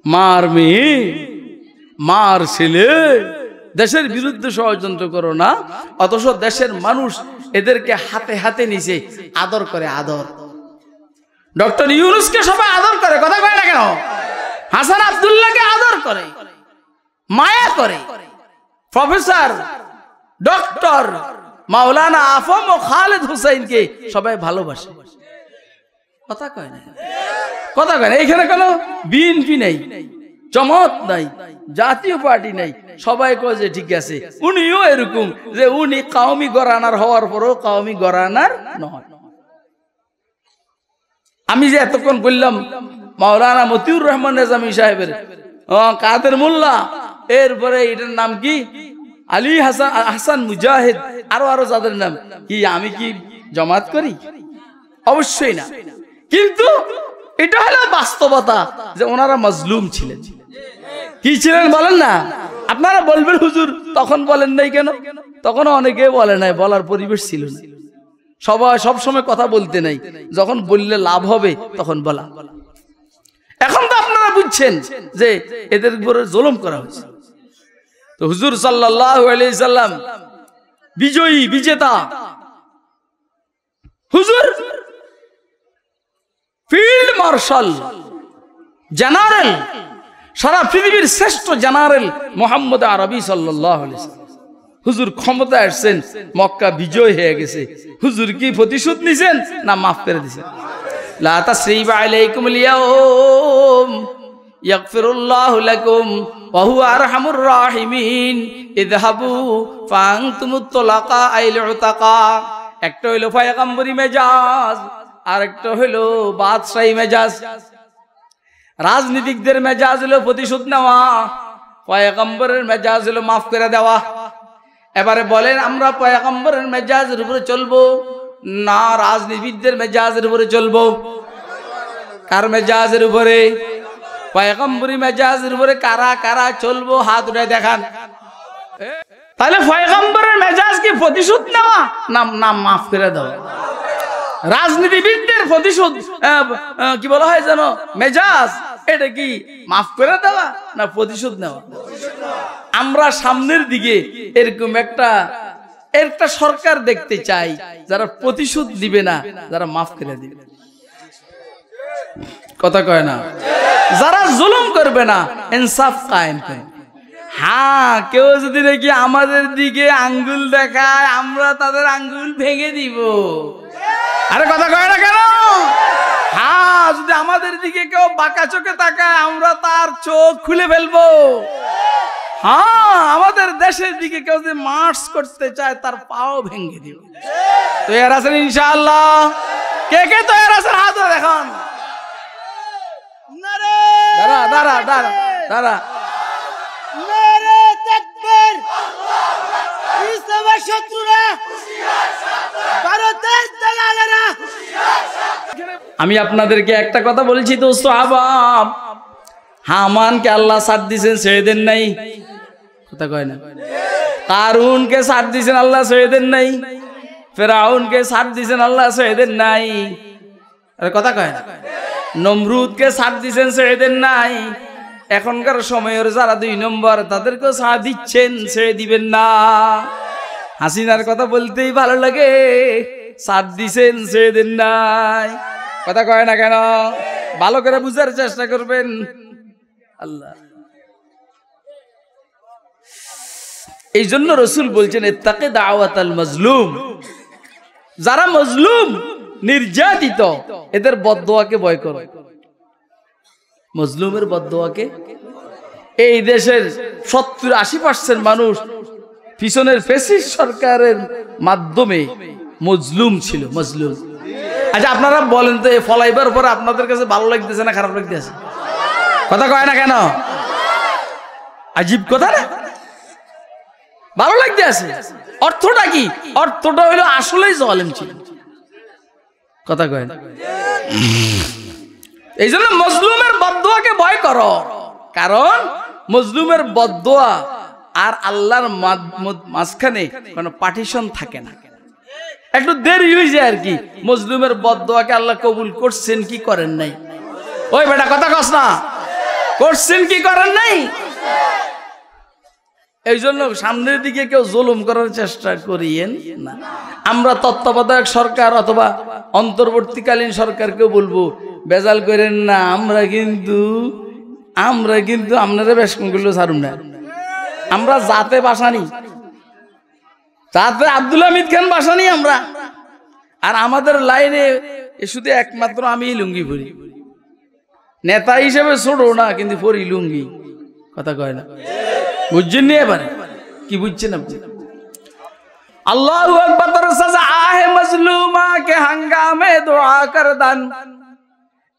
মার মেয়ে, মার ছেলে, দেশের বিরুদ্ধে ষড়যন্ত্র করো না, অথচ দেশের মানুষ এদেরকে হাতে হাতে নিচে আদর করে। আদর ডক্টর ইউনূসকে সবাই আদর করে, কথা কয় না কেন? হাসান আব্দুল্লাহকে আদর করে, মায়া করে। প্রফেসর ডক্টর মাওলানা আফম ও খালেদ হুসাইনকে সবাই ভালোবাসে। কথা কয় না, কথা কয় না। এখানে কোনো বিএনপি নেই, জামাত নাই, জাতীয় পার্টি নাই, সবাই কয় যে ঠিক আছে। উনিও এরকম যে উনি কওমি গরানার হওয়ার পরও কওমি গরানার নয়। আমি যে এতক্ষণ বললাম মাওলানা মতিউর রহমান নিজামী সাহেবের কাদের মোল্লা, এরপরে এটার নাম কি আলী হাসান মুজাহিদ, আরো যাদের নাম কি, আমি কি জামাত করি? অবশ্যই না। কিন্তু এটা হলো বাস্তবতা যে ওনারা মজলুম ছিলেন। কি ছিলেন বলেন না? আপনারা বলবেন হুজুর তখন বলেন নাই কেন? তখন অনেকে বলে নাই, বলার পরিবেশ ছিল না। সবাই সব সময় কথা বলতে নাই, যখন বললে লাভ হবে তখন বলা। এখন তো আপনারা বুঝছেন যে এদের উপরে জুলুম করা হয়েছে। তো হুজুর সাল্লাল্লাহু আলাইহি সাল্লাম বিজয়ী, বিজেতা হুজুর, ফিল্ড মার্শাল, জেনারেল, সারা পৃথিবীর শ্রেষ্ঠ জেনারেল মুহাম্মদ আরবি সাল্লাল্লাহু আলাইহি সাল্লাম হুজুর ক্ষমতা আসছেন, মক্কা বিজয় হয়ে গেছে। হুজুর কি প্রতিশোধ নিছেন না মাফ করে দিয়েছেন? লা তাসরিবা আলাইকুমুল ইয়াউম ইয়াগফিরুল্লাহু লাকুম ওয়া হুয়া আরহামুর রাহিমিন ইযহাবু ফাআনতুমুত তুলাকা আইল উতাকা। একটা হইলো পয়গম্বরি মেজাজ, আর একটা হইলো বাদশাহী মেজাজ। রাজনীতিকদের মেজাজ হলো প্রতিশোধ নেওয়া, পয়গম্বরের মেজাজ হলো মাফ করে দেওয়া। এবারে বলেন আমরা পয়গম্বরের মেজাজের উপরে চলবো না রাজনীতিবিদদের মেজাজের উপরে চলবো? কার মেজাজের উপরে? পয়গম্বরি মেজাজের উপরে কারা কারা চলবো হাত উঠায় দেখান। তাহলে পয়গম্বরের মেজাজ কি প্রতিশোধ নেওয়া না মাফ করে দেওয়া? রাজনীতিবিদদের প্রতিশোধ কি বলা হয় জানো, মেজাজ, এটা কি মাফ করে দেওয়া না প্রতিশোধ নেওয়া? আমরা সামনের দিকে এরকম একটা সরকার দেখতে চাই যারা প্রতিশোধ দিবে না, যারা মাফ করে দিবে। কথা কয় না? যারা জুলুম করবে না, ইনসাফ কায়েম করবে। হ্যাঁ, কেউ যদি নাকি আমাদের দিকে আঙ্গুল দেখায়, আমরা তাদের আঙ্গুল ভেঙে দিব। আরে কথা কয় না কেন? হ্যাঁ, যদি আমাদের দিকে কেউ বাঁকা চোখে তাকায়, আমরা তার চোখ খুলে ফেলবো। হ্যাঁ, আমাদের দেশের দিকে কেউ যদি মার্চ করতে চায়, তার পাও ভেঙে দিব। তৈরি আছেন ইনশাআল্লাহ? কে কে তৈরি আছেন হাত ধরে দেখান। দাঁড়া দাঁড়া দাঁড়া দাঁড়া। আমি আপনাদেরকে একটা কথা বলছি তো সাহাবাব, হামানকে আল্লাহ সাথ দিয়েছেন, ছেড়ে দেন নাই। কথা কয় না? কারুনকে সাথ দিয়েছেন, আল্লাহ ছেড়ে দেন নাই। ফেরাউনকে সাথ দিয়েছেন, আল্লাহ ছেড়ে দেন নাই। আরে কথা কয় না? নমরুদকে সাথ দিয়েছেন, ছেড়ে দেন নাই। এখনকার সময়ের যারা 2 নম্বর, তাদেরকেও সাথ দিচ্ছেন, ছেড়ে দিবেন না। হাসিনার কথা বলতেই ভালো লাগে, সাথ দিছেন, ছেড়ে দেন নাই। কথা কয় না কেন? ভালো করে বুঝার চেষ্টা করবেন। আল্লাহ এই জন্য রসুল বলছেন ইত্তাকি দাওয়াতাল মাজলুম। যারা মজলুম, নির্যাতিত, এদের বদদোয়াকে ভয় করো। মজলুমের বদদোয়াকে। এই দেশের 70-80% মানুষ পিছনের ফ্যাসিস্ট সরকারের মাধ্যমে মজলুম ছিল, মজলুম। আচ্ছা আপনারা বলেন তো, এই ফলাইবার পরে আপনাদের কাছে ভালো লাগতেছে না খারাপ লাগতেছে? কথা কয় না কেন? আজীব কথা না? ভালো লাগতে আছে। অর্থটা কি? অর্থটা হইলো আসলেই জালেম ছিল। কথা কয় না? এই জন্য মজলুমের বদদোয়াকে ভয় করো, কারণ মজলুমের বদদোয়া আর আল্লাহর মাঝখানে কোনো পার্টিশন থাকে না। একটু দেরি হয়ে যায় আর কি। মজলুমের বদদোয়াকে আল্লাহ কবুল করছেন কি করেন নাই? ওই বেটা কথা কস না, করছেন কি করেন নাই? এই জন্য সামনের দিকে কেউ জুলুম করার চেষ্টা করিয়েন না। আমরা তত্ত্বাবধায়ক সরকার অথবা অন্তর্বর্তীকালীন সরকারকেও বলবো বেজাল করেন না, আমরা কিন্তু আপনারা বেশগুলো ছাড়ুন না। আমরা জাতে বাসানি, জাতে আব্দুল হামিদ খান বাসানি আমরা। আর আমাদের লাইনে শুধু একমাত্র আমি লুঙ্গি পরি, নেতা হিসেবে ছোট না কিন্তু পরি লুঙ্গি, কথা কয় না, বুঝছেন নি? এবার কি বুঝছেন আপনি? আল্লাহু আকবার। সাজা আহে মজলুমা কে হাঙ্গামে দুআ কর দান,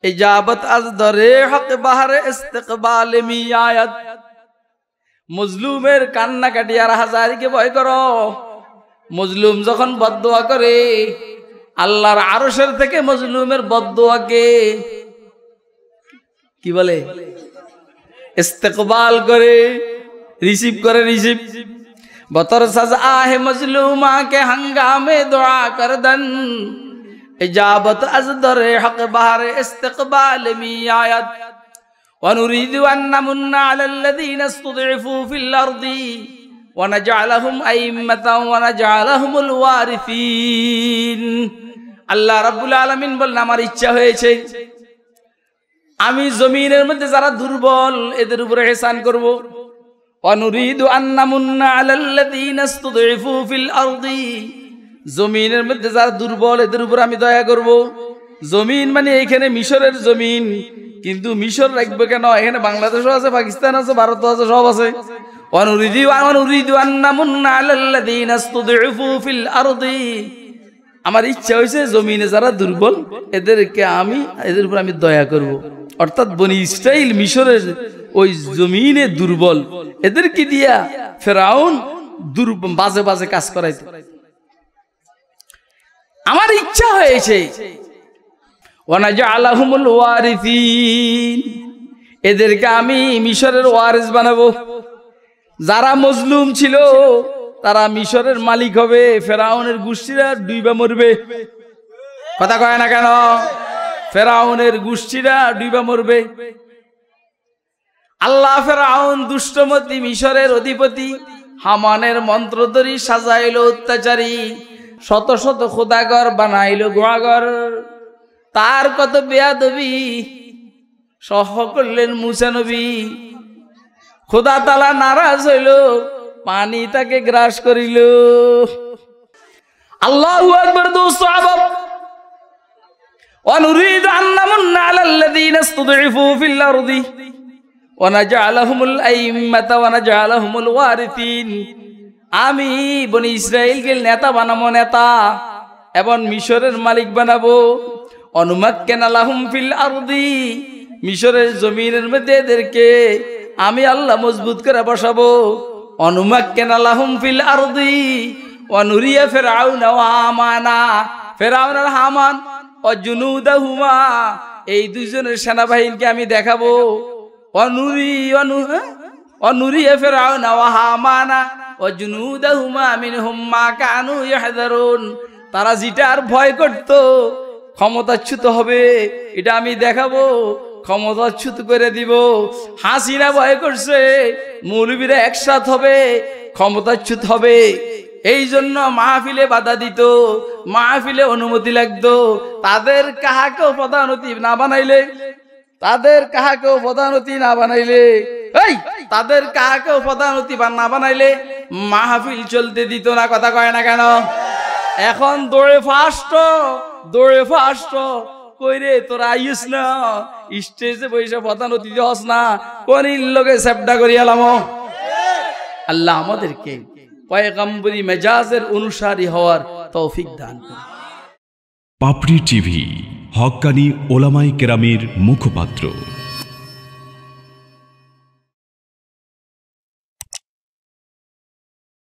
ইজাবত আজ দরে হক বাহরে ইস্তিকবাল মিয়ায়াত। মজলুমের কান্নাকাটি আর হাজারিকে ভয় করো। মজলুম যখন বদদোয়া করে আল্লাহর আরশের থেকে মজলুমের বদদোয়াকে কি বলে? ইস্তিকবাল করে, রিসিভ করে, রিসিভ। বতর সাজা আহে মজলুমা কে হাঙ্গামে দুআ কর দেন, ইজাবত আজ দরে হক বাহরে ইস্তিকবাল মিয়ায়াত। ونريد أن نمن على الذين استضعفوا في الأرض ونجعلهم أئمة ونجعلهم الوارثين। আল্লাহ রাব্বুল আলামিন বলেন আমার ইচ্ছা হয়েছে আমি জমিনের মধ্যে যারা দুর্বল এদের উপরে ইহসান করব। ونريد أن نمن على الذين استضعفوا في الأرض, জমিনের মধ্যে যারা দুর্বল এদের উপর আমি দয়া করব। জমিন মানে এখানে মিশরের জমিন, কিন্তু মিশর রাখবে কেন? এখানে বাংলাদেশও আছে, পাকিস্তান আছে, ভারত আছে, সব আছে। আমার ইচ্ছা হয়েছে জমিনে যারা দুর্বল এদের উপর আমি দয়া করব। অর্থাৎ বনি ইসরাইল মিশরের ওই জমিনে দুর্বল, এদেরকে দিয়া ফেরাউন বাজে বাজে কাজ করাইতো। আমার ইচ্ছা হয়েছে ওয়ানাজআলাহুমুল ওয়ারিসিন, এদেরকে আমি মিশরের ওয়ারিস বানাবো। যারা মজলুম ছিল তারা মিশরের মালিক হবে, ফেরাউনের গোষ্ঠীরা ডুইবা মরবে। কথা কয় না কেন? ফেরাউনের গোষ্ঠীরা ডুইবা মরবে। আল্লাহ ফেরাউন দুষ্টমতি মিশরের অধিপতি, হামানের মন্ত্রধরি সাজাইল অত্যাচারী, শত শত খোদাগর বানাইল গোয়াগর। তার কত বেয়াদবি সহ করলেন মুসা নবী। খোদা তাআলা নারাজ হইল, পানি তাকে গ্রাস করিল। আল্লাহু আকবার। দোস্ত আবাব ونريد أن نمن على الذين استضعفوا في الأرض ونجعلهم الأئمة ونجعلهم الوارثين। আমি বনি ইসরাইলকে নেতা বানাবো, নেতা এবং মিশরের মালিক বানাবো। অনুমাক্কিনা লাহুম ফিল আরদি, মিশরের জমিনের মধ্যে এদেরকে আমি আল্লাহ মজবুত করে বসাবো। অনুমাক্কিনা লাহুম ফিল আরদি ওয়া নুরিয়া ফিরআউনা ওয়া হামানা, ফিরআউন আর হামান ও জুনুদাহুমা, এই দুইজনের সেনাবাহিনীকে আমি দেখাবো। অনুরিয়া ফিরআউনা ওয়া হামানা ও জুনুদাহুমা মিনহুম মা কানু ইয়াহযারুন, তারা যেটার ভয় করত ক্ষমতাচ্যুত হবে এটা আমি দেখাবো, ক্ষমতাচ্যুত করে দিব। হাসিনা ভয় করছে মৌলবীরা একসাথ হবে, ক্ষমতাচ্যুত হবে। এই জন্য মাহফিলে বাধা দিত, মাহফিলে অনুমতি লাগতো। তাদের কাহাকেও প্রধানমন্ত্রী না বানাইলে, তাদের কাহাকেও প্রধানমন্ত্রী না বানাইলে, এই তাদের কাহাকেও প্রধানমন্ত্রী না বানাইলে মাহফিল চলতে দিত না। কথা কয় না কেন? এখন দৌড়ে ফাস্ট কইরে তোরা আইস না, স্টেজে বসে প্রধানমন্ত্রী হস না, কোনির লোকে সেপটা করিয়ালাম। আল্লাহ আমাদেরকে পয়গম্বরী মেজাজের অনুসারী হওয়ার তৌফিক দান করুন। পাপড়ি টিভি, হক্কানি ওলামায়ে কেরামের মুখপাত্র।